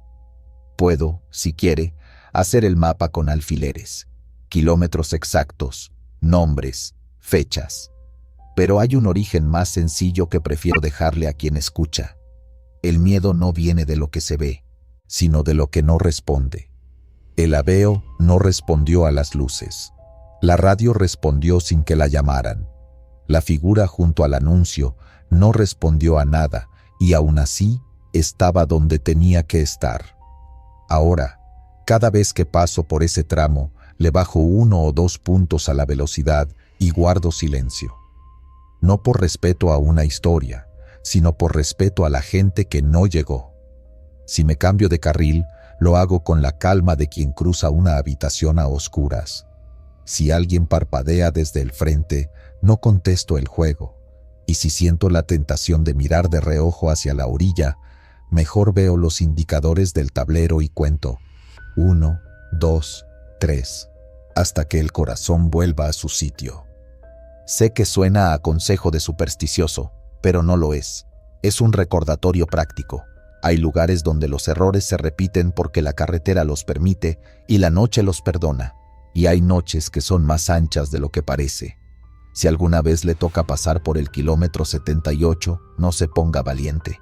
Puedo, si quiere, hacer el mapa con alfileres, kilómetros exactos, nombres, fechas. Pero hay un origen más sencillo que prefiero dejarle a quien escucha. El miedo no viene de lo que se ve, sino de lo que no responde. El Aveo no respondió a las luces. La radio respondió sin que la llamaran. La figura junto al anuncio no respondió a nada y aún así estaba donde tenía que estar. Ahora, cada vez que paso por ese tramo, le bajo 1 o 2 puntos a la velocidad y guardo silencio. No por respeto a una historia, sino por respeto a la gente que no llegó. Si me cambio de carril, lo hago con la calma de quien cruza una habitación a oscuras. Si alguien parpadea desde el frente, no contesto el juego. Y si siento la tentación de mirar de reojo hacia la orilla, mejor veo los indicadores del tablero y cuento 1, 2, 3, hasta que el corazón vuelva a su sitio. Sé que suena a consejo de supersticioso, pero no lo es. Es un recordatorio práctico. Hay lugares donde los errores se repiten porque la carretera los permite y la noche los perdona. Y hay noches que son más anchas de lo que parece. Si alguna vez le toca pasar por el kilómetro 78, no se ponga valiente.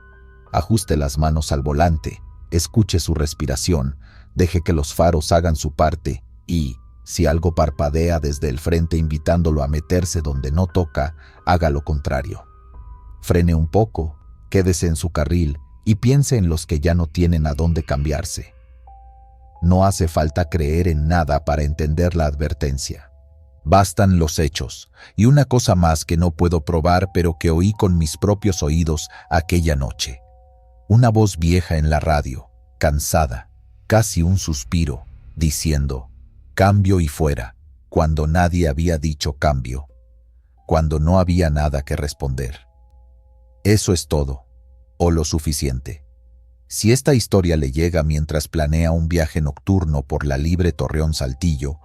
Ajuste las manos al volante, escuche su respiración, deje que los faros hagan su parte y, si algo parpadea desde el frente invitándolo a meterse donde no toca, haga lo contrario. Frene un poco, quédese en su carril y piense en los que ya no tienen a dónde cambiarse. No hace falta creer en nada para entender la advertencia. Bastan los hechos, y una cosa más que no puedo probar pero que oí con mis propios oídos aquella noche. Una voz vieja en la radio, cansada, casi un suspiro, diciendo: cambio y fuera, cuando nadie había dicho cambio, cuando no había nada que responder. Eso es todo, o lo suficiente. Si esta historia le llega mientras planea un viaje nocturno por la libre Torreón-Saltillo,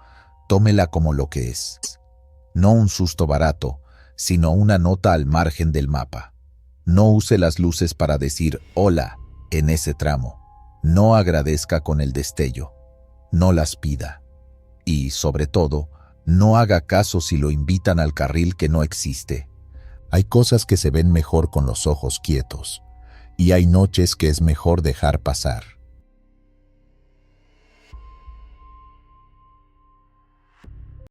tómela como lo que es. No un susto barato, sino una nota al margen del mapa. No use las luces para decir hola en ese tramo. No agradezca con el destello. No las pida. Y, sobre todo, no haga caso si lo invitan al carril que no existe. Hay cosas que se ven mejor con los ojos quietos, y hay noches que es mejor dejar pasar.